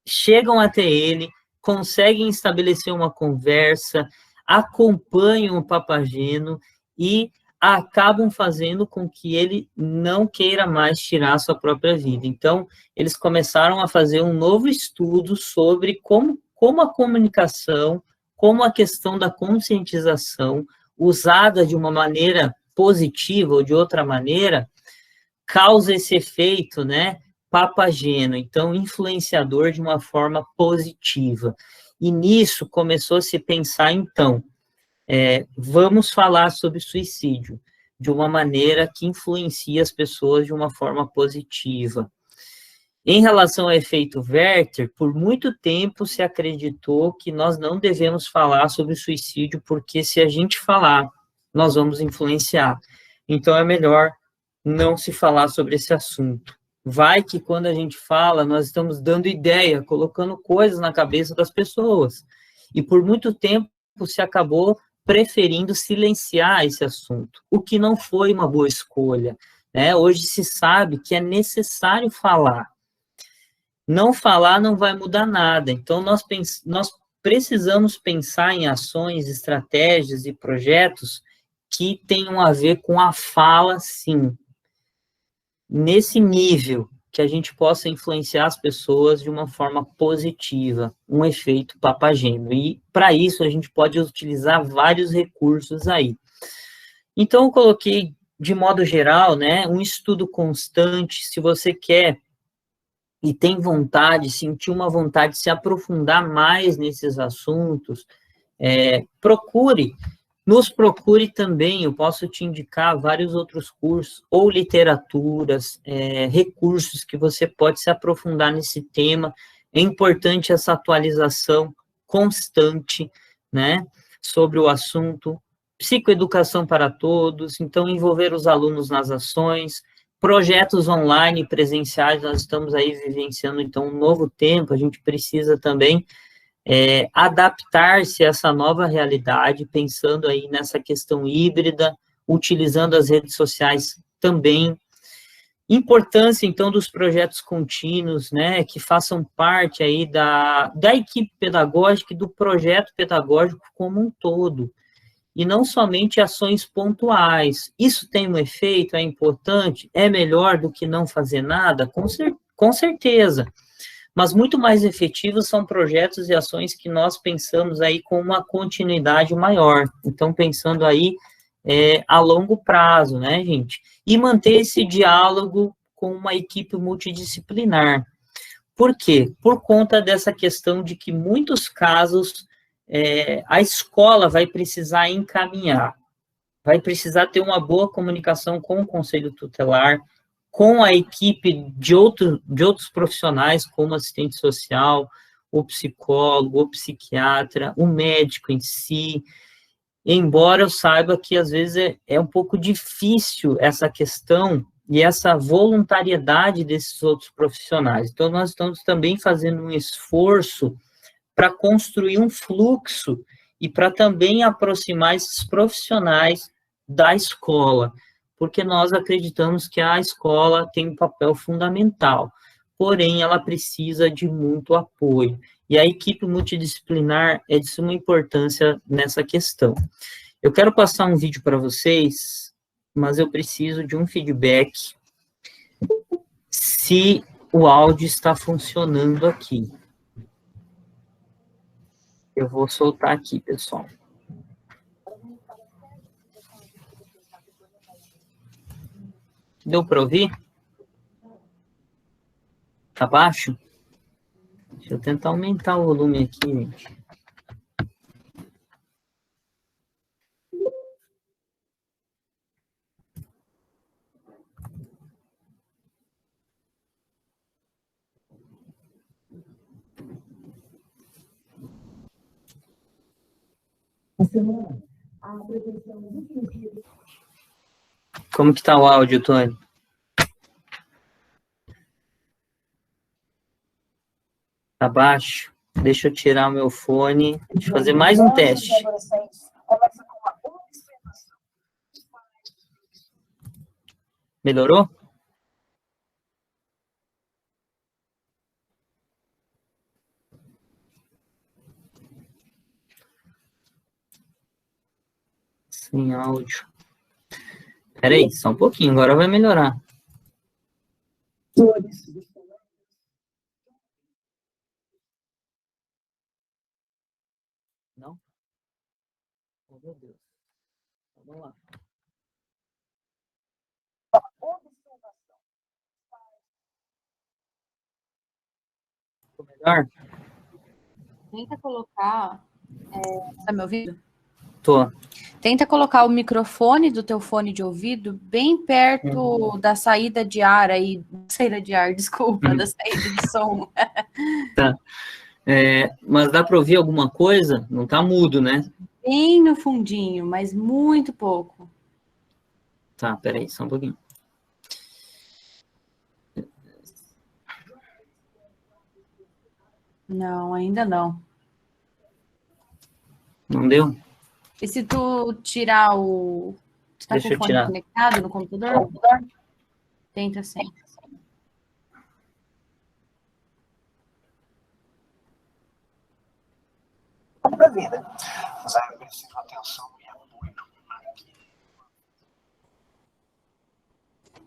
chegam até ele, conseguem estabelecer uma conversa, acompanham o Papageno e acabam fazendo com que ele não queira mais tirar a sua própria vida. Então, eles começaram a fazer um novo estudo sobre como a comunicação, como a questão da conscientização, usada de uma maneira positiva ou de outra maneira, causa esse efeito, né, Papageno, então influenciador de uma forma positiva. E nisso começou a se pensar, então, vamos falar sobre suicídio de uma maneira que influencia as pessoas de uma forma positiva. Em relação ao efeito Werther, por muito tempo se acreditou que nós não devemos falar sobre suicídio, porque se a gente falar, nós vamos influenciar. Então é melhor não se falar sobre esse assunto. Vai que quando a gente fala, nós estamos dando ideia, colocando coisas na cabeça das pessoas. E por muito tempo se acabou preferindo silenciar esse assunto, o que não foi uma boa escolha, né? Hoje se sabe que é necessário falar. Não falar não vai mudar nada. Então, nós precisamos pensar em ações, estratégias e projetos que tenham a ver com a fala, sim. Nesse nível, que a gente possa influenciar as pessoas de uma forma positiva, um efeito Papageno. E, para isso, a gente pode utilizar vários recursos aí. Então, eu coloquei, de modo geral, né, um estudo constante. Se você quer e tem vontade, sentir uma vontade de se aprofundar mais nesses assuntos, nos procure também. Eu posso te indicar vários outros cursos, ou literaturas, recursos que você pode se aprofundar nesse tema. É importante essa atualização constante, né, sobre o assunto. Psicoeducação para todos, então envolver os alunos nas ações, projetos online, presenciais. Nós estamos aí vivenciando, então, um novo tempo. A gente precisa também adaptar-se a essa nova realidade, pensando aí nessa questão híbrida, utilizando as redes sociais também. Importância, então, dos projetos contínuos, né, que façam parte aí da equipe pedagógica e do projeto pedagógico como um todo. e não somente ações pontuais. Isso tem um efeito, é importante, é melhor do que não fazer nada? Com certeza. Mas muito mais efetivos são projetos e ações que nós pensamos aí com uma continuidade maior. Então, pensando aí a longo prazo, né, gente? E manter esse diálogo com uma equipe multidisciplinar. Por quê? Por conta dessa questão de que, em muitos casos, a escola vai precisar encaminhar, vai precisar ter uma boa comunicação com o conselho tutelar, com a equipe de outros profissionais, como assistente social, o psicólogo, o psiquiatra, o médico em si, embora eu saiba que, às vezes, é um pouco difícil essa questão e essa voluntariedade desses outros profissionais. Então, nós estamos também fazendo um esforço para construir um fluxo e para também aproximar esses profissionais da escola, porque nós acreditamos que a escola tem um papel fundamental, porém, ela precisa de muito apoio. E a equipe multidisciplinar é de suma importância nessa questão. Eu quero passar um vídeo para vocês, mas eu preciso de um feedback se o áudio está funcionando aqui. Eu vou soltar aqui, pessoal. Deu para ouvir? Tá baixo? Deixa eu tentar aumentar o volume aqui, gente. Como que tá o áudio, Tony? Tá baixo? Deixa eu tirar o meu fone. Deixa eu fazer mais um teste. Melhorou? Sem áudio. Peraí, só um pouquinho, agora vai melhorar. Não? Oh, meu Deus. Vamos lá. Ficou melhor? Tenta colocar... tá me ouvindo? Tô. Tenta colocar o microfone do teu fone de ouvido bem perto da saída de ar aí. Saída de ar, desculpa, da saída de som. Tá. Mas dá para ouvir alguma coisa? Não tá mudo, né? Bem no fundinho, mas muito pouco. Tá, peraí, só um pouquinho. Não, ainda não. Não deu? E se tu tirar o... Você tá Deixa com eu o fone tirar. conectado no computador? Tenta sim. Para a vida. Mas é preciso atenção e apoio.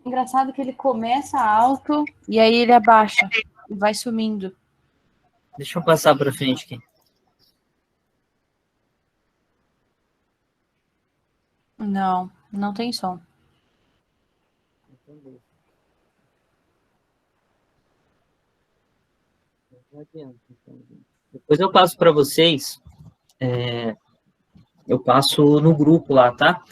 Engraçado que ele começa alto e aí ele abaixa e vai sumindo. Deixa eu passar para frente aqui. Não, não tem som. Depois eu passo para vocês, eu passo no grupo lá, tá?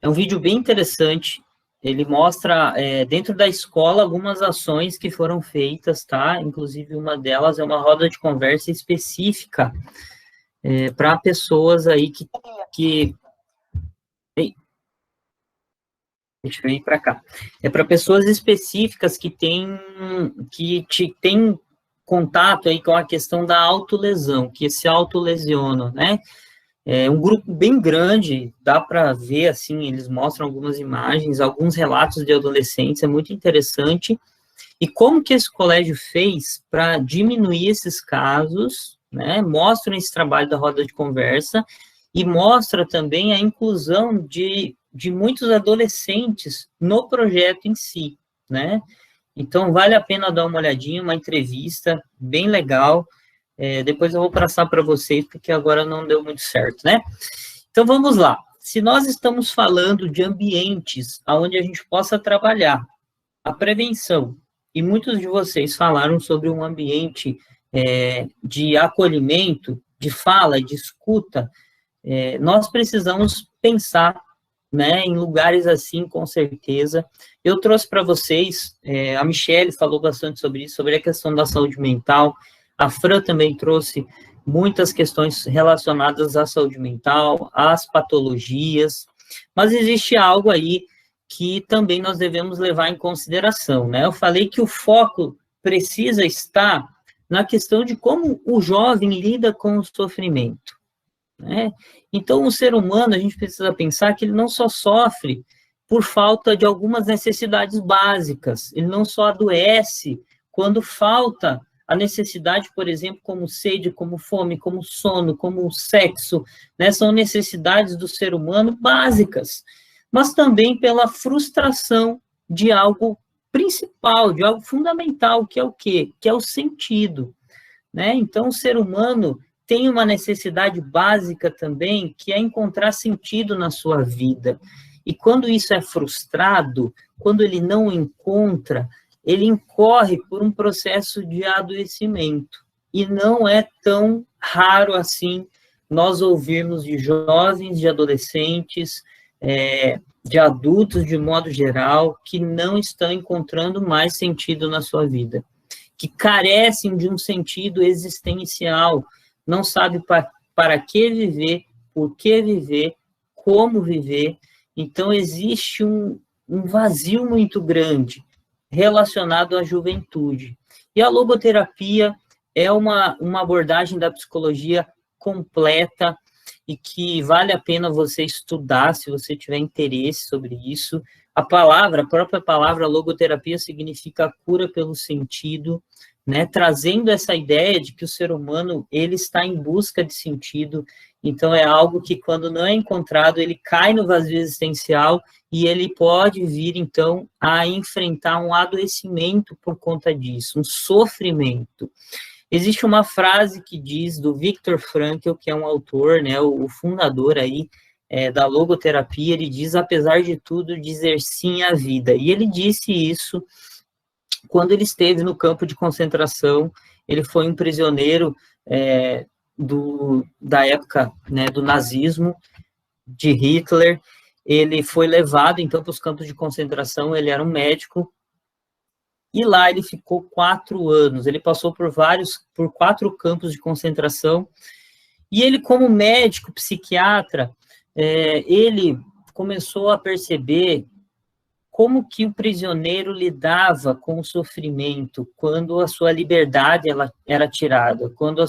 É um vídeo bem interessante, ele mostra, dentro da escola, algumas ações que foram feitas, tá? Inclusive, uma delas é uma roda de conversa específica para pessoas aí que... Ei, deixa eu ir para cá. É para pessoas específicas que têm contato aí com a questão da autolesão, que se autolesionam, né? É um grupo bem grande, dá para ver, assim, eles mostram algumas imagens, alguns relatos de adolescentes, é muito interessante. E como que esse colégio fez para diminuir esses casos, né? Mostram esse trabalho da roda de conversa e mostra também a inclusão de muitos adolescentes no projeto em si, né? Então, vale a pena dar uma olhadinha, uma entrevista bem legal. Depois eu vou passar para vocês, porque agora não deu muito certo, né? Então, vamos lá. Se nós estamos falando de ambientes onde a gente possa trabalhar a prevenção, e muitos de vocês falaram sobre um ambiente de acolhimento, de fala, de escuta, nós precisamos pensar, né, em lugares assim, com certeza. Eu trouxe para vocês, a Michelle falou bastante sobre isso, sobre a questão da saúde mental, a Fran também trouxe muitas questões relacionadas à saúde mental, às patologias, mas existe algo aí que também nós devemos levar em consideração, né? Eu falei que o foco precisa estar na questão de como o jovem lida com o sofrimento, né? Então, o ser humano, a gente precisa pensar que ele não só sofre por falta de algumas necessidades básicas, ele não só adoece quando falta a necessidade, por exemplo, como sede, como fome, como sono, como sexo, né? São necessidades do ser humano básicas, mas também pela frustração de algo principal, de algo fundamental, que é o quê? Que é o sentido, né? Então, o ser humano tem uma necessidade básica também, que é encontrar sentido na sua vida. E quando isso é frustrado, quando ele não encontra, ele incorre por um processo de adoecimento. E não é tão raro assim nós ouvirmos de jovens, de adolescentes, de adultos de modo geral, que não estão encontrando mais sentido na sua vida, que carecem de um sentido existencial, não sabe para que viver, por que viver, como viver. Então, existe um vazio muito grande relacionado à juventude. E a logoterapia é uma abordagem da psicologia completa e que vale a pena você estudar, se você tiver interesse sobre isso. A própria palavra logoterapia significa cura pelo sentido, né, trazendo essa ideia de que o ser humano, ele está em busca de sentido. Então, é algo que, quando não é encontrado, ele cai no vazio existencial e ele pode vir, então, a enfrentar um adoecimento por conta disso, um sofrimento. Existe uma frase que diz, do Viktor Frankl, que é um autor, né, o fundador aí da logoterapia, ele diz, apesar de tudo, dizer sim à vida. E ele disse isso quando ele esteve no campo de concentração. Ele foi um prisioneiro da época, né, do nazismo, de Hitler. Ele foi levado, então, para os campos de concentração. Ele era um médico, e lá ele ficou 4 anos. Ele passou por 4 campos de concentração, e ele, como médico, psiquiatra, ele começou a perceber como que o prisioneiro lidava com o sofrimento quando a sua liberdade era tirada, quando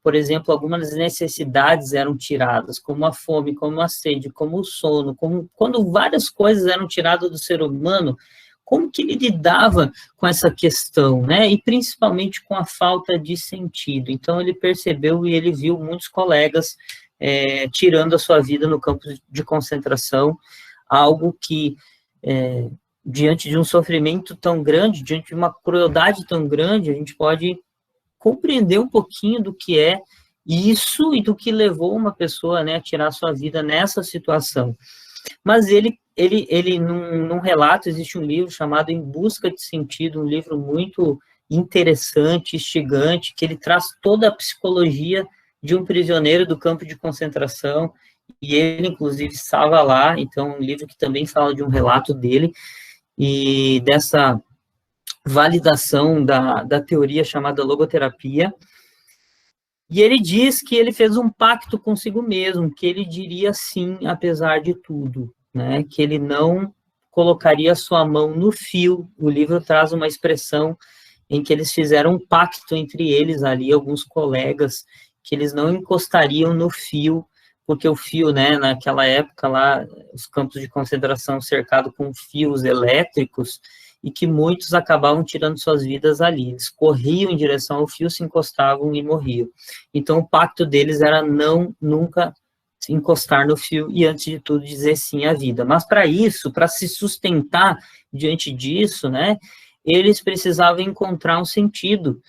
por exemplo, algumas necessidades eram tiradas, como a fome, como a sede, como o sono, quando várias coisas eram tiradas do ser humano, como que ele lidava com essa questão, né? E principalmente com a falta de sentido. Então, ele percebeu e ele viu muitos colegas tirando a sua vida no campo de concentração, algo que, diante de um sofrimento tão grande, diante de uma crueldade tão grande, a gente pode compreender um pouquinho do que é isso e do que levou uma pessoa, né, a tirar a sua vida nessa situação. Mas ele num relato, existe um livro chamado Em Busca de Sentido, um livro muito interessante, instigante, que ele traz toda a psicologia de um prisioneiro do campo de concentração, e ele, inclusive, estava lá. Então, um livro que também fala de um relato dele, e dessa validação da teoria chamada logoterapia. E ele diz que ele fez um pacto consigo mesmo, que ele diria sim, apesar de tudo, né? Que ele não colocaria sua mão no fio. O livro traz uma expressão em que eles fizeram um pacto entre eles ali, alguns colegas, que eles não encostariam no fio, porque o fio, né, naquela época lá, os campos de concentração cercados com fios elétricos, e que muitos acabavam tirando suas vidas ali. Eles corriam em direção ao fio, se encostavam e morriam. Então, o pacto deles era não nunca encostar no fio e, antes de tudo, dizer sim à vida. Mas para isso, para se sustentar diante disso, né, eles precisavam encontrar um sentido.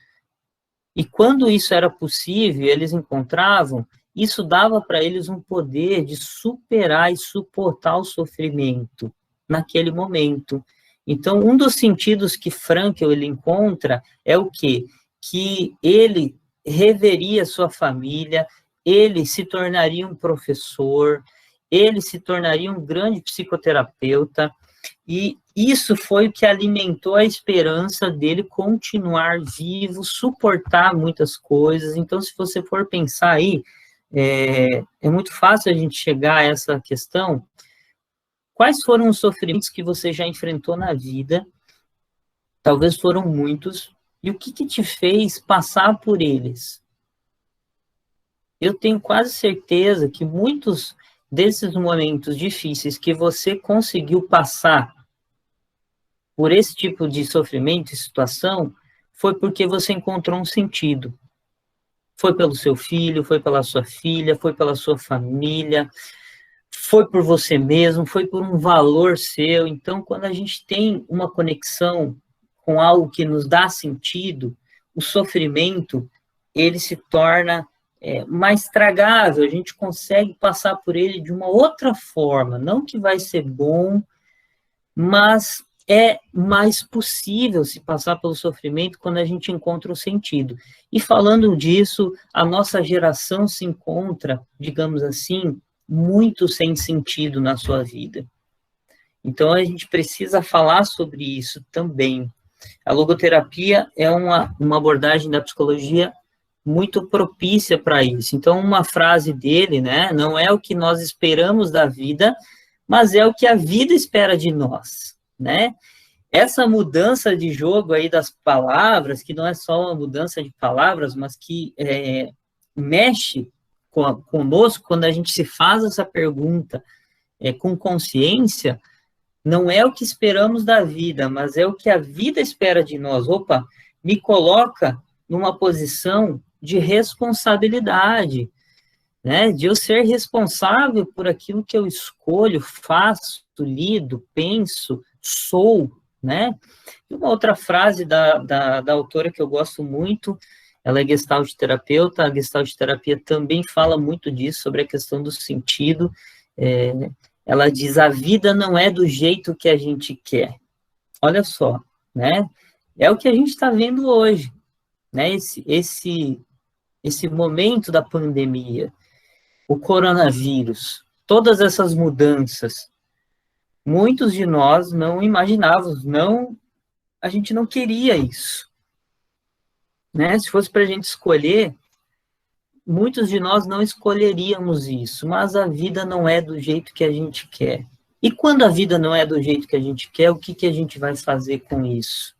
E quando isso era possível, eles encontravam, isso dava para eles um poder de superar e suportar o sofrimento naquele momento. Então, um dos sentidos que Frankl ele encontra é o quê? Que ele reveria sua família, ele se tornaria um professor, ele se tornaria um grande psicoterapeuta, e isso foi o que alimentou a esperança dele continuar vivo, suportar muitas coisas. Então, se você for pensar aí, é muito fácil a gente chegar a essa questão. Quais foram os sofrimentos que você já enfrentou na vida? Talvez foram muitos. E o que te fez passar por eles? Eu tenho quase certeza que muitos desses momentos difíceis que você conseguiu passar por esse tipo de sofrimento e situação, foi porque você encontrou um sentido. Foi pelo seu filho, foi pela sua filha, foi pela sua família, foi por você mesmo, foi por um valor seu. Então, quando a gente tem uma conexão com algo que nos dá sentido, o sofrimento, ele se torna mais tragável, a gente consegue passar por ele de uma outra forma, não que vai ser bom, mas é mais possível se passar pelo sofrimento quando a gente encontra um sentido. E falando disso, a nossa geração se encontra, digamos assim, muito sem sentido na sua vida. Então, a gente precisa falar sobre isso também. A logoterapia é uma abordagem da psicologia muito propícia para isso. Então, uma frase dele, né, não é o que nós esperamos da vida, mas é o que a vida espera de nós, né? Essa mudança de jogo aí das palavras, que não é só uma mudança de palavras, mas que mexe conosco quando a gente se faz essa pergunta com consciência, não é o que esperamos da vida, mas é o que a vida espera de nós. Opa, me coloca numa posição de responsabilidade, né? De eu ser responsável por aquilo que eu escolho, faço, lido, penso, sou, né? E uma outra frase da autora que eu gosto muito, ela é Gestalt terapeuta, a Gestalt terapia também fala muito disso, sobre a questão do sentido. Ela diz, a vida não é do jeito que a gente quer. Olha só, né? É o que a gente está vendo hoje, né? Esse momento da pandemia, o coronavírus, todas essas mudanças, muitos de nós não imaginávamos, a gente não queria isso, né? Se fosse para a gente escolher, muitos de nós não escolheríamos isso, mas a vida não é do jeito que a gente quer. E quando a vida não é do jeito que a gente quer, o que a gente vai fazer com isso?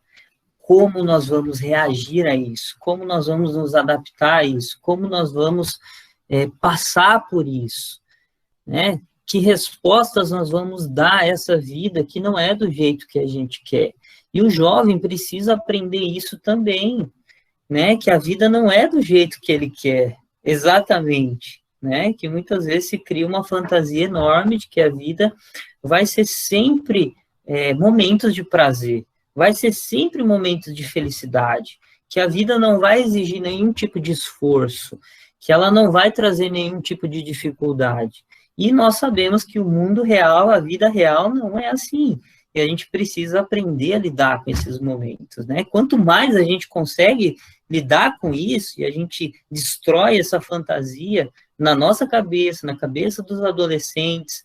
Como nós vamos reagir a isso? Como nós vamos nos adaptar a isso? Como nós vamos passar por isso? Né? Que respostas nós vamos dar a essa vida que não é do jeito que a gente quer? E o jovem precisa aprender isso também, né? Que a vida não é do jeito que ele quer, exatamente, né? Que muitas vezes se cria uma fantasia enorme de que a vida vai ser sempre momentos de prazer, vai ser sempre momentos de felicidade, que a vida não vai exigir nenhum tipo de esforço, que ela não vai trazer nenhum tipo de dificuldade. E nós sabemos que o mundo real, a vida real, não é assim. E a gente precisa aprender a lidar com esses momentos, né? Quanto mais a gente consegue lidar com isso, e a gente destrói essa fantasia na nossa cabeça, na cabeça dos adolescentes,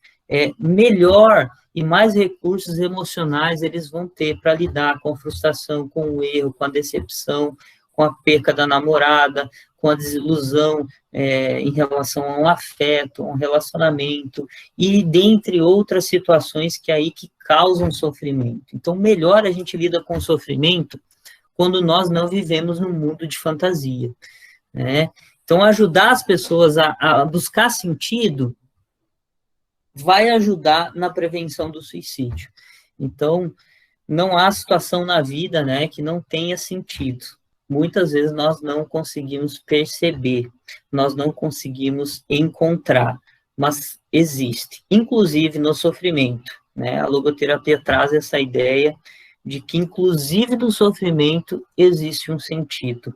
melhor e mais recursos emocionais eles vão ter para lidar com a frustração, com o erro, com a decepção, com a perca da namorada, com a desilusão em relação a um afeto, a um relacionamento, e dentre outras situações que causam sofrimento. Então, melhor a gente lida com o sofrimento quando nós não vivemos num mundo de fantasia, né? Então, ajudar as pessoas a buscar sentido vai ajudar na prevenção do suicídio. Então, não há situação na vida, né, que não tenha sentido. Muitas vezes nós não conseguimos perceber, nós não conseguimos encontrar, mas existe, inclusive no sofrimento, né? A logoterapia traz essa ideia de que, inclusive no sofrimento, existe um sentido,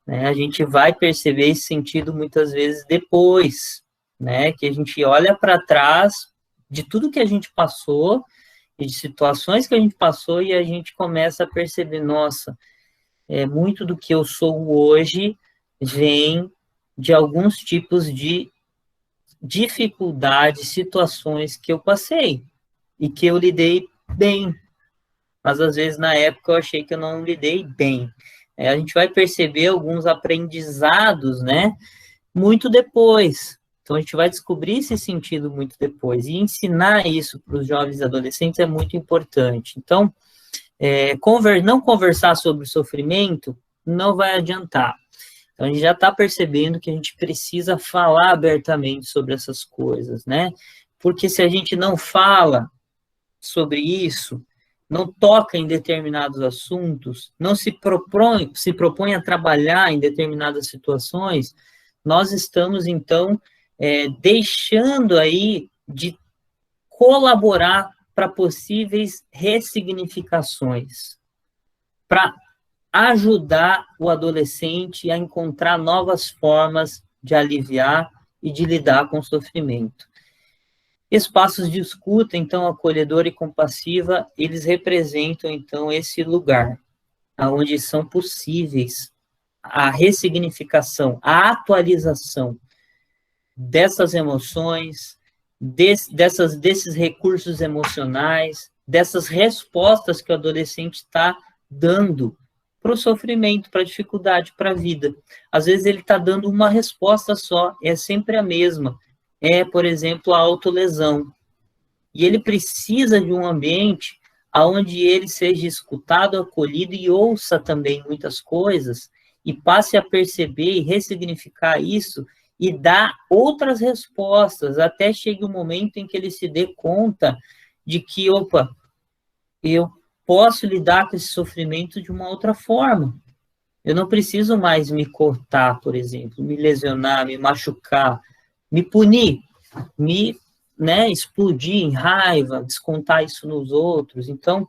né? A gente vai perceber esse sentido muitas vezes depois, né? Que a gente olha para trás de tudo que a gente passou e de situações que a gente passou e a gente começa a perceber, nossa, muito do que eu sou hoje vem de alguns tipos de dificuldades, situações que eu passei e que eu lidei bem, mas às vezes na época eu achei que eu não lidei bem. A gente vai perceber alguns aprendizados, né, muito depois. Então a gente vai descobrir esse sentido muito depois, e ensinar isso para os jovens e adolescentes é muito importante. Então, não conversar sobre o sofrimento não vai adiantar. Então, a gente já está percebendo que a gente precisa falar abertamente sobre essas coisas, né? Porque se a gente não fala sobre isso, não toca em determinados assuntos, não se propõe a trabalhar em determinadas situações, nós estamos, então, deixando aí de colaborar para possíveis ressignificações, para ajudar o adolescente a encontrar novas formas de aliviar e de lidar com o sofrimento. Espaços de escuta, então, acolhedora e compassiva, eles representam, então, esse lugar onde são possíveis a ressignificação, a atualização dessas emoções, desses recursos emocionais, dessas respostas que o adolescente está dando para o sofrimento, para a dificuldade, para a vida. Às vezes ele está dando uma resposta só, é sempre a mesma. Por exemplo, a autolesão. E ele precisa de um ambiente onde ele seja escutado, acolhido e ouça também muitas coisas, e passe a perceber e ressignificar isso, e dar outras respostas, até chegue o momento em que ele se dê conta de que, opa, eu posso lidar com esse sofrimento de uma outra forma. Eu não preciso mais me cortar, por exemplo, me lesionar, me machucar, me punir, me explodir em raiva, descontar isso nos outros. Então,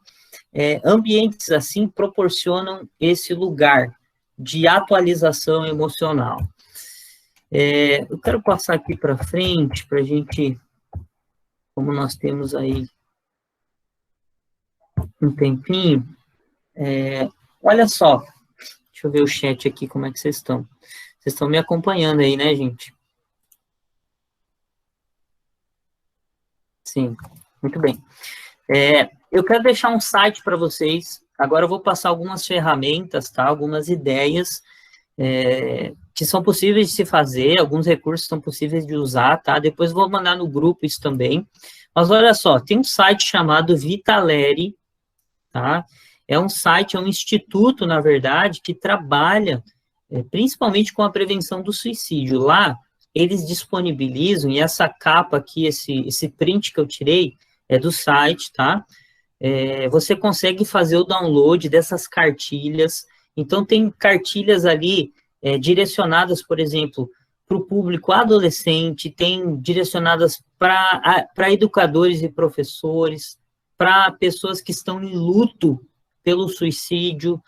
ambientes assim proporcionam esse lugar de atualização emocional. Eu quero passar aqui para frente, para a gente, como nós temos aí um tempinho, olha só, deixa eu ver o chat aqui, como é que vocês estão? Vocês estão me acompanhando aí, né, gente? Sim, muito bem. Eu quero deixar um site para vocês, agora eu vou passar algumas ferramentas, tá? Algumas ideias que são possíveis de se fazer, alguns recursos são possíveis de usar, tá? Depois eu vou mandar no grupo isso também. Mas olha só, tem um site chamado Vitaleri, tá? É um site, é um instituto, na verdade, que trabalha principalmente com a prevenção do suicídio. Lá, eles disponibilizam, e essa capa aqui, esse print que eu tirei, é do site, tá? Você consegue fazer o download dessas cartilhas. Então, tem cartilhas ali direcionadas, por exemplo, para o público adolescente, tem direcionadas para educadores e professores, para pessoas que estão em luto pelo suicídio,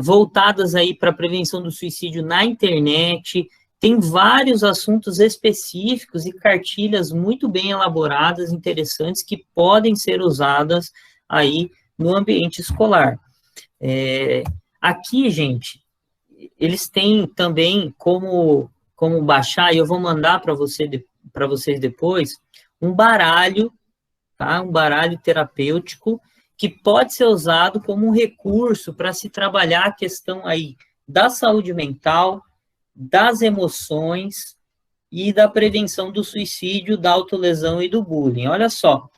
voltadas aí para a prevenção do suicídio na internet. Tem vários assuntos específicos e cartilhas muito bem elaboradas, interessantes, que podem ser usadas aí no ambiente escolar. Aqui, gente, eles têm também como baixar, e eu vou mandar para vocês depois, um baralho, tá? Um baralho terapêutico, que pode ser usado como um recurso para se trabalhar a questão aí da saúde mental, das emoções e da prevenção do suicídio, da autolesão e do bullying. Olha só,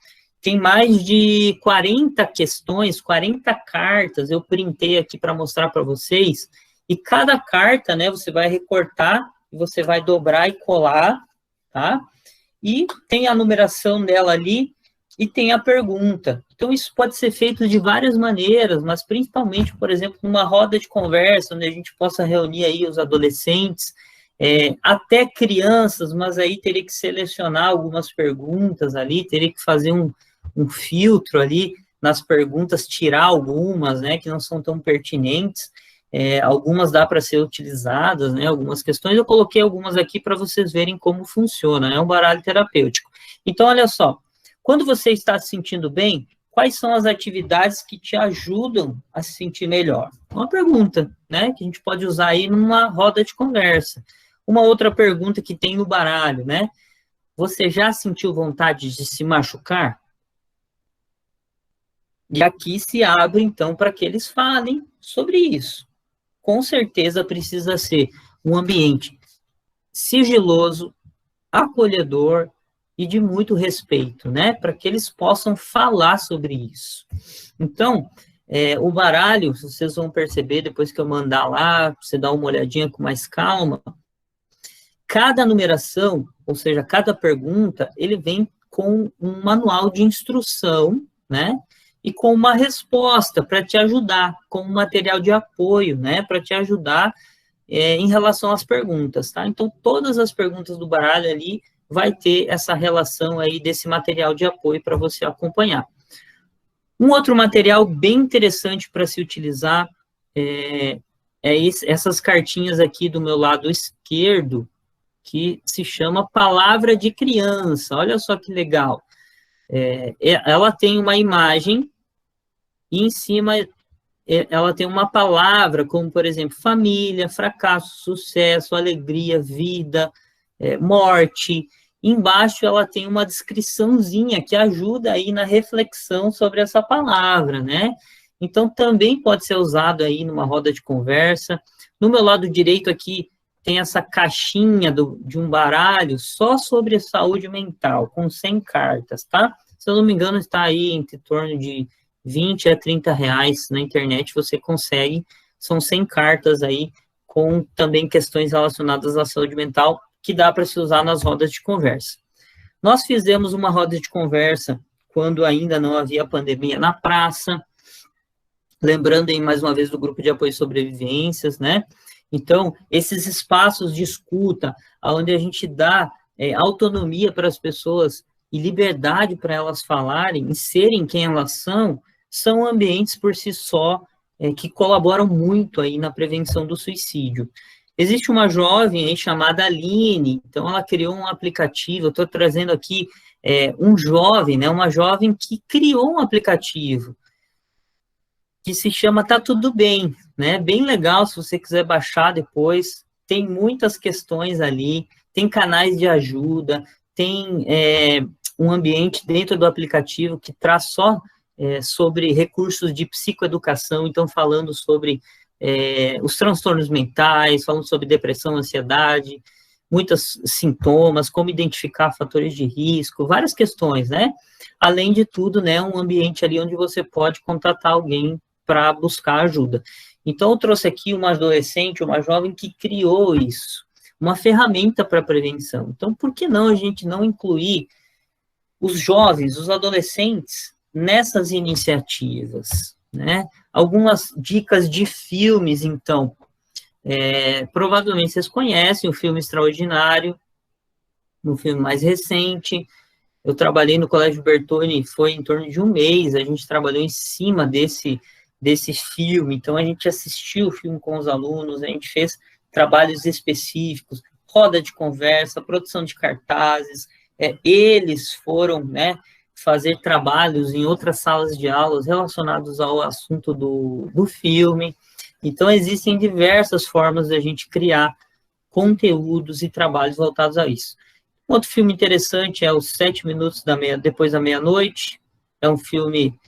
tem mais de 40 questões, 40 cartas, eu printei aqui para mostrar para vocês, e cada carta, né, você vai recortar, você vai dobrar e colar, tá? E tem a numeração dela ali, e tem a pergunta. Então, isso pode ser feito de várias maneiras, mas principalmente, por exemplo, numa roda de conversa, onde a gente possa reunir aí os adolescentes, até crianças, mas aí teria que selecionar algumas perguntas ali, teria que fazer um filtro ali nas perguntas, tirar algumas, né, que não são tão pertinentes, algumas dá para ser utilizadas, né, algumas questões, eu coloquei algumas aqui para vocês verem como funciona, é um baralho terapêutico. Então, olha só, quando você está se sentindo bem, quais são as atividades que te ajudam a se sentir melhor? Uma pergunta, né, que a gente pode usar aí numa roda de conversa. Uma outra pergunta que tem no baralho, né, você já sentiu vontade de se machucar? E aqui se abre, então, para que eles falem sobre isso. Com certeza precisa ser um ambiente sigiloso, acolhedor e de muito respeito, né? Para que eles possam falar sobre isso. Então, o baralho, vocês vão perceber depois que eu mandar lá, você dá uma olhadinha com mais calma, cada numeração, ou seja, cada pergunta, ele vem com um manual de instrução, né? E com uma resposta para te ajudar, com um material de apoio, né, para te ajudar em relação às perguntas, tá? Então, todas as perguntas do baralho ali vai ter essa relação aí desse material de apoio para você acompanhar. Um outro material bem interessante para se utilizar essas cartinhas aqui do meu lado esquerdo, que se chama Palavra de Criança. Olha só que legal. Ela tem uma imagem e em cima ela tem uma palavra, como, por exemplo, família, fracasso, sucesso, alegria, vida, morte. Embaixo ela tem uma descriçãozinha que ajuda aí na reflexão sobre essa palavra, né? Então, também pode ser usado aí numa roda de conversa. No meu lado direito aqui, tem essa caixinha de um baralho só sobre saúde mental, com 100 cartas, tá? Se eu não me engano, está aí em torno de 20 a 30 reais na internet, você consegue, são 100 cartas aí, com também questões relacionadas à saúde mental, que dá para se usar nas rodas de conversa. Nós fizemos uma roda de conversa quando ainda não havia pandemia na praça, lembrando aí mais uma vez do grupo de apoio e sobrevivências, né? Então, esses espaços de escuta, onde a gente dá autonomia para as pessoas e liberdade para elas falarem e serem quem elas são ambientes por si só que colaboram muito aí na prevenção do suicídio. Existe uma jovem aí chamada Aline, então ela criou um aplicativo, eu estou trazendo aqui um jovem, né, uma jovem que criou um aplicativo que se chama Tá Tudo Bem, né, bem legal, se você quiser baixar depois, tem muitas questões ali, tem canais de ajuda, tem um ambiente dentro do aplicativo que traz só sobre recursos de psicoeducação, então falando sobre os transtornos mentais, falando sobre depressão, ansiedade, muitos sintomas, como identificar fatores de risco, várias questões, né? Além de tudo, né, um ambiente ali onde você pode contatar alguém para buscar ajuda. Então, eu trouxe aqui uma adolescente, uma jovem que criou isso, uma ferramenta para prevenção. Então, por que não a gente não incluir os jovens, os adolescentes, nessas iniciativas, né? Algumas dicas de filmes, então. Provavelmente vocês conhecem o filme Extraordinário, no filme mais recente. Eu trabalhei no Colégio Bertone, foi em torno de um mês, a gente trabalhou em cima desse filme, então a gente assistiu o filme com os alunos, a gente fez trabalhos específicos, roda de conversa, produção de cartazes, eles foram, né, fazer trabalhos em outras salas de aulas relacionados ao assunto do filme. Então, existem diversas formas de a gente criar conteúdos e trabalhos voltados a isso. Outro filme interessante é Os 7 Minutos Depois da Meia-Noite. É um filme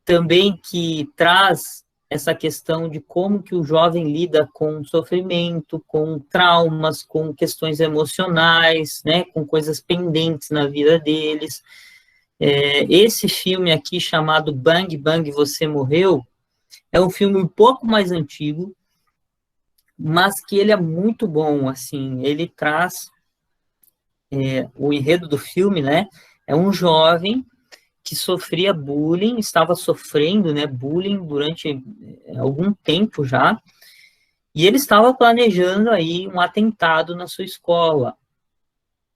também que traz essa questão de como que o jovem lida com sofrimento, com traumas, com questões emocionais, né, com coisas pendentes na vida deles. Esse filme aqui, chamado Bang Bang, Você Morreu, é um filme um pouco mais antigo, mas que ele é muito bom, assim, ele traz o enredo do filme, né, é um jovem que sofria bullying, estava sofrendo, né, bullying durante algum tempo já, E ele estava planejando aí um atentado na sua escola.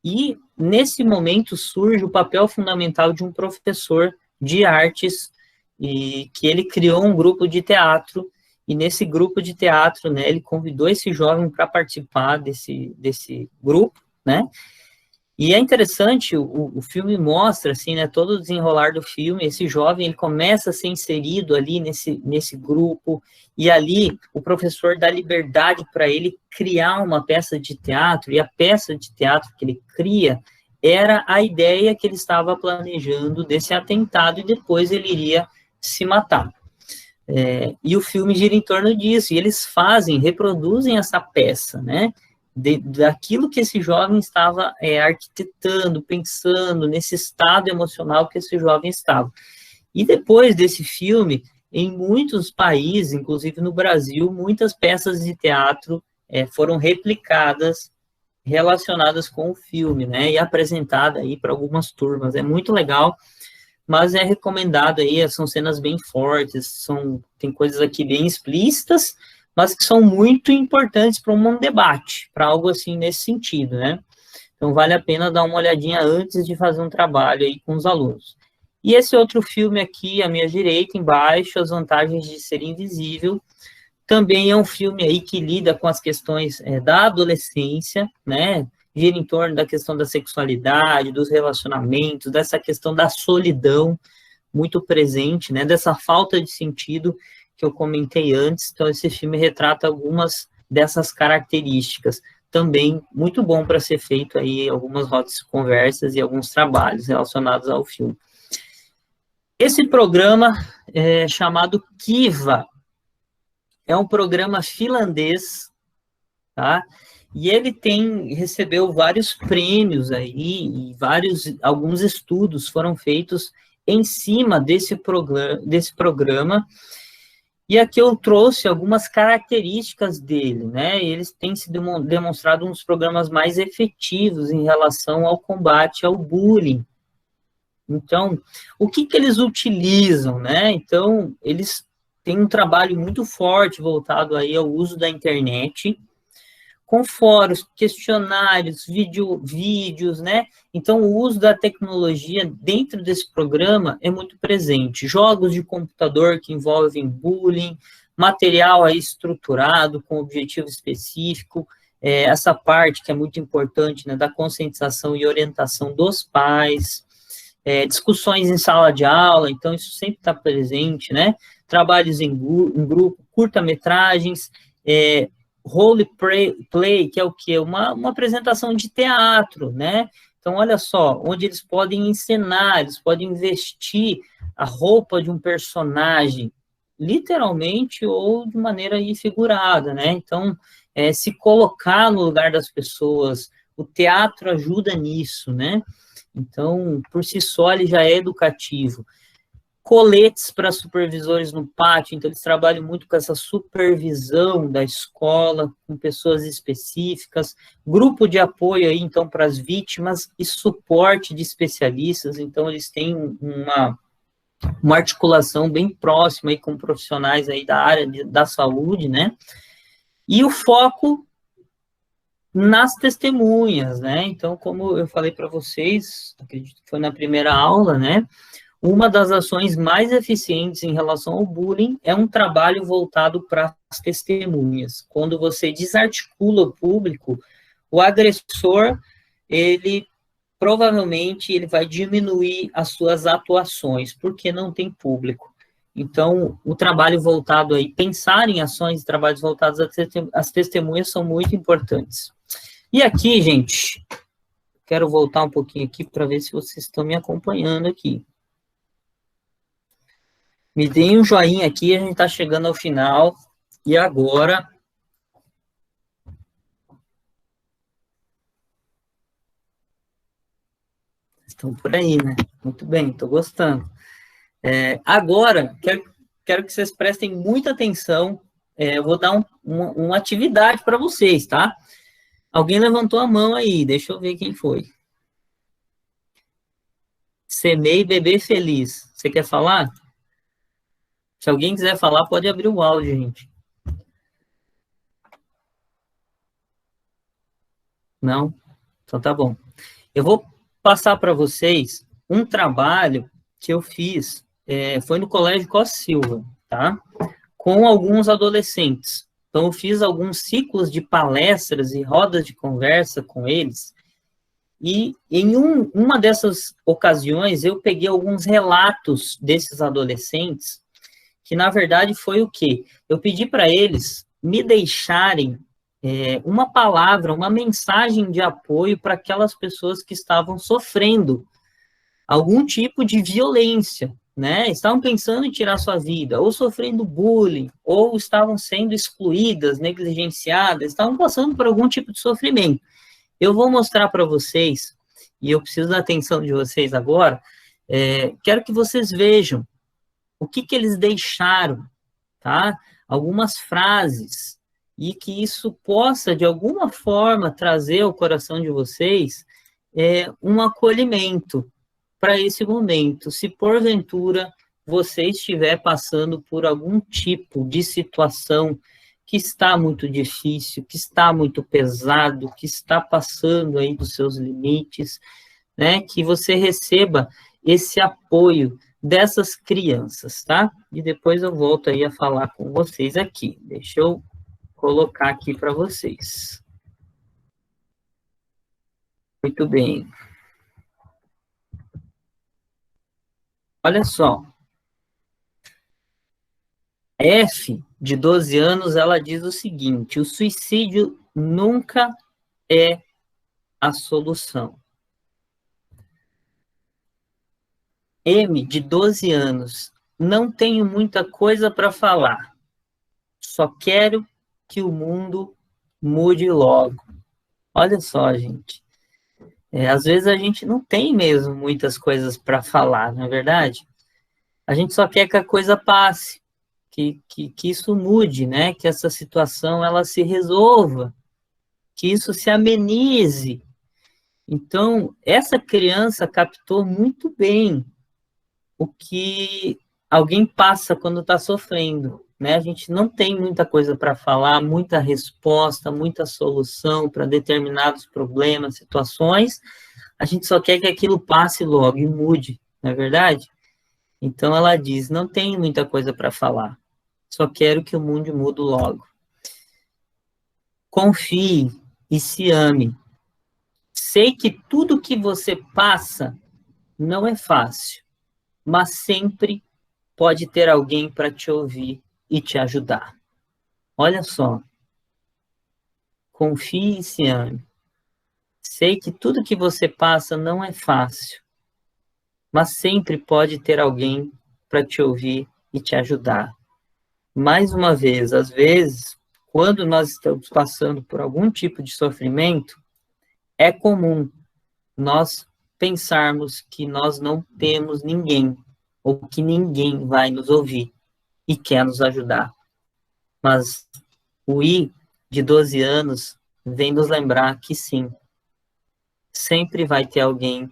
E, nesse momento, surge o papel fundamental de um professor de artes, e que ele criou um grupo de teatro, e nesse grupo de teatro, né, ele convidou esse jovem para participar desse grupo, né, e é interessante, o filme mostra, assim, né, todo o desenrolar do filme, esse jovem, ele começa a ser inserido ali nesse grupo, e ali o professor dá liberdade para ele criar uma peça de teatro, e a peça de teatro que ele cria era a ideia que ele estava planejando desse atentado, e depois ele iria se matar. E o filme gira em torno disso, e eles reproduzem essa peça, né, daquilo que esse jovem estava arquitetando, pensando, nesse estado emocional que esse jovem estava. E depois desse filme, em muitos países, inclusive no Brasil, muitas peças de teatro foram replicadas, relacionadas com o filme, né, e apresentadas aí para algumas turmas. É muito legal, mas é recomendado aí, são cenas bem fortes, tem coisas aqui bem explícitas, mas que são muito importantes para um debate, para algo assim nesse sentido, né? Então, vale a pena dar uma olhadinha antes de fazer um trabalho aí com os alunos. E esse outro filme aqui, à minha direita, embaixo, As Vantagens de Ser Invisível, também é um filme aí que lida com as questões da adolescência, né? Gira em torno da questão da sexualidade, dos relacionamentos, dessa questão da solidão, muito presente, né? Dessa falta de sentido que eu comentei antes. Então, esse filme retrata algumas dessas características. Também muito bom para ser feito aí algumas rodas de conversas e alguns trabalhos relacionados ao filme. Esse programa é chamado Kiva, é um programa finlandês, tá? E ele recebeu vários prêmios aí, e alguns estudos foram feitos em cima desse programa. E aqui eu trouxe algumas características dele, né? Eles têm se demonstrado um dos programas mais efetivos em relação ao combate ao bullying. Então, o que eles utilizam, né? Então, eles têm um trabalho muito forte voltado aí ao uso da internet, com fóruns, questionários, vídeos, né? Então, o uso da tecnologia dentro desse programa é muito presente. Jogos de computador que envolvem bullying, material aí estruturado com objetivo específico, essa parte que é muito importante, né, da conscientização e orientação dos pais, discussões em sala de aula, então isso sempre está presente, né? Trabalhos em grupo, curta-metragens, role play, que é o quê? Uma apresentação de teatro, né? Então, olha só, onde eles podem encenar, eles podem vestir a roupa de um personagem, literalmente ou de maneira aí figurada, né? Então, se colocar no lugar das pessoas, o teatro ajuda nisso, né? Então, por si só, ele já é educativo. Coletes para supervisores no pátio, então eles trabalham muito com essa supervisão da escola, com pessoas específicas, grupo de apoio aí, então, para as vítimas e suporte de especialistas, então eles têm uma articulação bem próxima aí com profissionais aí da área da saúde, né? E o foco nas testemunhas, né? Então, como eu falei para vocês, acredito que foi na primeira aula, né? Uma das ações mais eficientes em relação ao bullying é um trabalho voltado para as testemunhas. Quando você desarticula o público, o agressor, ele provavelmente ele vai diminuir as suas atuações, porque não tem público. Então, o trabalho voltado aí, pensar em ações e trabalhos voltados às testemunhas são muito importantes. E aqui, gente, quero voltar um pouquinho aqui para ver se vocês estão me acompanhando aqui. Me deem um joinha aqui, a gente está chegando ao final. E agora... Estão por aí, né? Muito bem, estou gostando. Agora, quero que vocês prestem muita atenção. Eu vou dar uma atividade para vocês, tá? Alguém levantou a mão aí, deixa eu ver quem foi. Semei Bebê Feliz. Você quer falar? Se alguém quiser falar, pode abrir o áudio, gente. Não? Então tá bom. Eu vou passar para vocês um trabalho que eu fiz, foi no Colégio Costa Silva, tá? Com alguns adolescentes. Então, eu fiz alguns ciclos de palestras e rodas de conversa com eles, e em uma dessas ocasiões, eu peguei alguns relatos desses adolescentes, que na verdade foi o quê? Eu pedi para eles me deixarem uma palavra, uma mensagem de apoio para aquelas pessoas que estavam sofrendo algum tipo de violência, né? Estavam pensando em tirar sua vida, ou sofrendo bullying, ou estavam sendo excluídas, negligenciadas, estavam passando por algum tipo de sofrimento. Eu vou mostrar para vocês, e eu preciso da atenção de vocês agora, quero que vocês vejam o que eles deixaram, tá? Algumas frases, e que isso possa, de alguma forma, trazer ao coração de vocês um acolhimento para esse momento. Se porventura você estiver passando por algum tipo de situação que está muito difícil, que está muito pesado, que está passando aí dos seus limites, né, que você receba esse apoio dessas crianças, tá? E depois eu volto aí a falar com vocês aqui. Deixa eu colocar aqui para vocês. Muito bem. Olha só. F, de 12 anos, ela diz o seguinte: o suicídio nunca é a solução. M, de 12 anos, não tenho muita coisa para falar, só quero que o mundo mude logo. Olha só, gente. Às vezes a gente não tem mesmo muitas coisas para falar, não é verdade? A gente só quer que a coisa passe, que isso mude, né? Que essa situação ela se resolva, que isso se amenize. Então, essa criança captou muito bem o que alguém passa quando está sofrendo, né? A gente não tem muita coisa para falar, muita resposta, muita solução para determinados problemas, situações. A gente só quer que aquilo passe logo e mude, não é verdade? Então, ela diz, não tenho muita coisa para falar, só quero que o mundo mude logo. Confie e se ame. Sei que tudo que você passa não é fácil, mas sempre pode ter alguém para te ouvir e te ajudar. Olha só. Confie e se ame. Sei que tudo que você passa não é fácil, mas sempre pode ter alguém para te ouvir e te ajudar. Mais uma vez, às vezes, quando nós estamos passando por algum tipo de sofrimento, é comum nós pensarmos que nós não temos ninguém, ou que ninguém vai nos ouvir e quer nos ajudar. Mas o I, de 12 anos, vem nos lembrar que sim, sempre vai ter alguém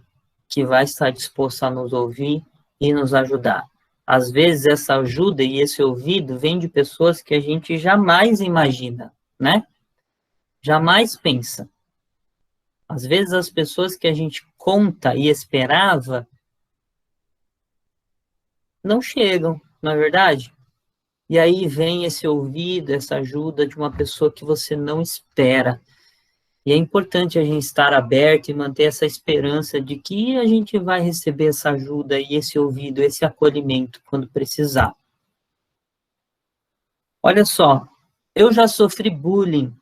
que vai estar disposto a nos ouvir e nos ajudar. Às vezes, essa ajuda e esse ouvido vem de pessoas que a gente jamais imagina, né? Jamais pensa. Às vezes, as pessoas que a gente conta e esperava não chegam, não é verdade? E aí vem esse ouvido, essa ajuda de uma pessoa que você não espera. E é importante a gente estar aberto e manter essa esperança de que a gente vai receber essa ajuda e esse ouvido, esse acolhimento quando precisar. Olha só, eu já sofri bullying,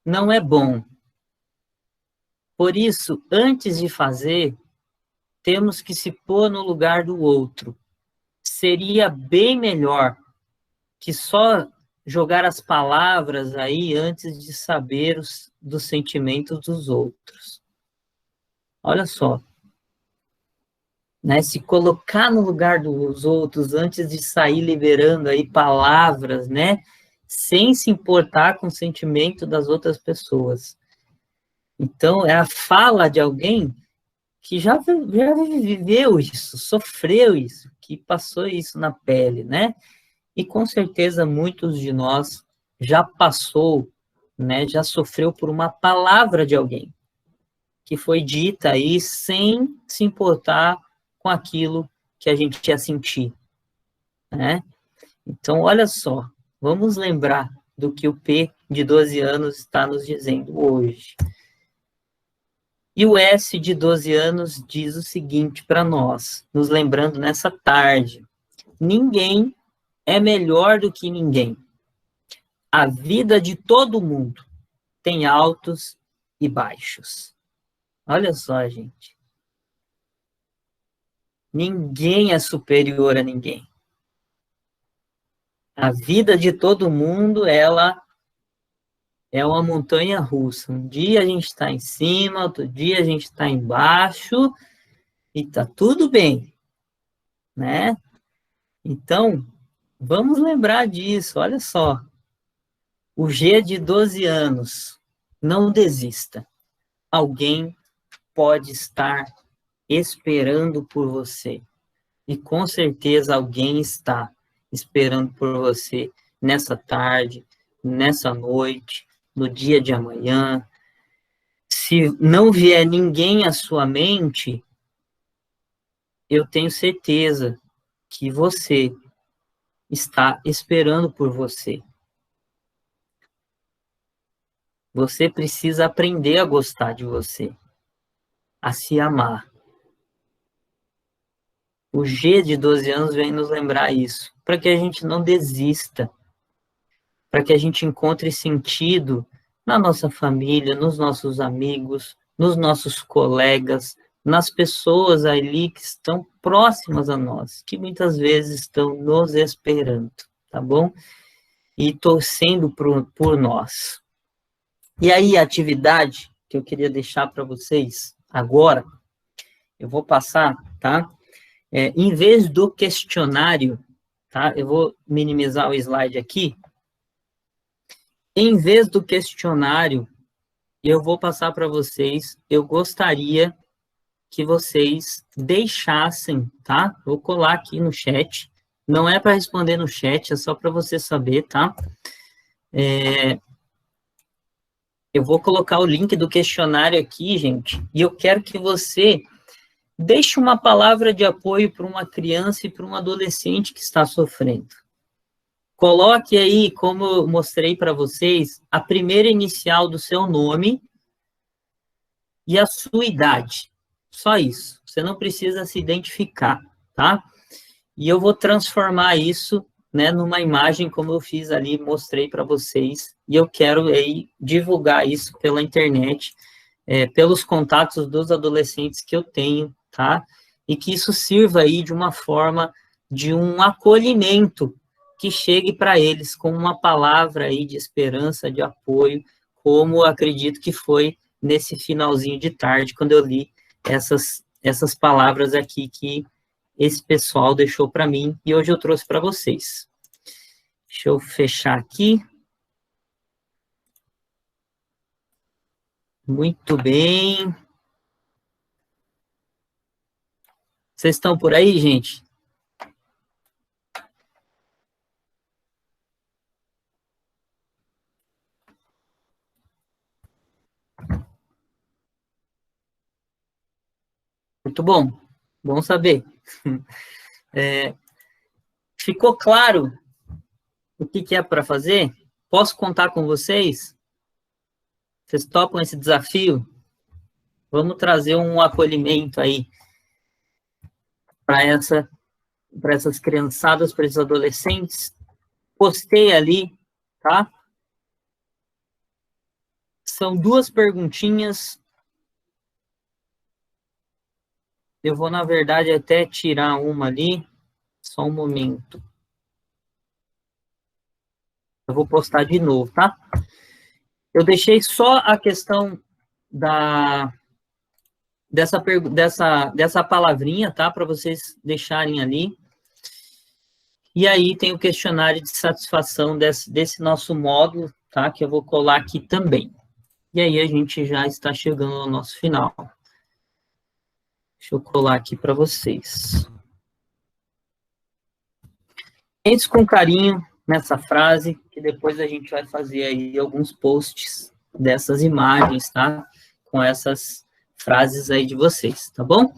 não é bom. Por isso, antes de fazer, temos que se pôr no lugar do outro. Seria bem melhor que só jogar as palavras aí antes de saber dos sentimentos dos outros. Olha só. Né? Se colocar no lugar dos outros antes de sair liberando aí palavras, né? Sem se importar com o sentimento das outras pessoas. Então, é a fala de alguém que já viveu isso, sofreu isso, que passou isso na pele, né? E com certeza muitos de nós já passou né, já sofreu por uma palavra de alguém que foi dita aí sem se importar com aquilo que a gente ia sentir, né? Então, olha só, vamos lembrar do que o P de 12 anos está nos dizendo hoje. E o S de 12 anos diz o seguinte para nós, nos lembrando nessa tarde: ninguém é melhor do que ninguém. A vida de todo mundo tem altos e baixos. Olha só, gente. Ninguém é superior a ninguém. A vida de todo mundo, ela é uma montanha russa. Um dia a gente está em cima, outro dia a gente está embaixo, e tá tudo bem, né? Então, vamos lembrar disso, olha só. O G de 12 anos, não desista. Alguém pode estar esperando por você. E com certeza alguém está esperando por você nessa tarde, nessa noite, no dia de amanhã. Se não vier ninguém à sua mente, eu tenho certeza que você está esperando por você. Você precisa aprender a gostar de você, a se amar. O G de 12 anos vem nos lembrar isso, para que a gente não desista, para que a gente encontre sentido na nossa família, nos nossos amigos, nos nossos colegas, nas pessoas ali que estão próximas a nós, que muitas vezes estão nos esperando, tá bom? E torcendo por nós. E aí, a atividade que eu queria deixar para vocês agora, eu vou passar, tá? Em vez do questionário, tá? Eu vou minimizar o slide aqui. Em vez do questionário, eu vou passar para vocês, eu gostaria que vocês deixassem, tá? Vou colar aqui no chat. Não é para responder no chat, é só para você saber, tá? Eu vou colocar o link do questionário aqui, gente, e eu quero que você deixe uma palavra de apoio para uma criança e para um adolescente que está sofrendo. Coloque aí, como eu mostrei para vocês, a primeira inicial do seu nome e a sua idade. Só isso. Você não precisa se identificar, tá? E eu vou transformar isso, né, numa imagem como eu fiz ali, mostrei para vocês, e eu quero aí divulgar isso pela internet, pelos contatos dos adolescentes que eu tenho, tá? E que isso sirva aí de uma forma de um acolhimento que chegue para eles com uma palavra aí de esperança, de apoio, como acredito que foi nesse finalzinho de tarde, quando eu li essas palavras aqui que esse pessoal deixou para mim, e hoje eu trouxe para vocês. Deixa eu fechar aqui. Muito bem. Vocês estão por aí, gente? Muito bom. Bom saber. Ficou claro o que é para fazer? Posso contar com vocês? Vocês topam esse desafio? Vamos trazer um acolhimento aí para essas criançadas, para esses adolescentes. Postei ali, tá? São 2 perguntinhas. Eu vou, na verdade, até tirar uma ali. Só um momento. Eu vou postar de novo, tá? Eu deixei só a questão dessa palavrinha, tá? Para vocês deixarem ali. E aí tem o questionário de satisfação desse nosso módulo, tá? Que eu vou colar aqui também. E aí a gente já está chegando ao nosso final. Deixa eu colar aqui para vocês. Feitos com carinho, nessa frase, que depois a gente vai fazer aí alguns posts dessas imagens, tá? Com essas frases aí de vocês, tá bom?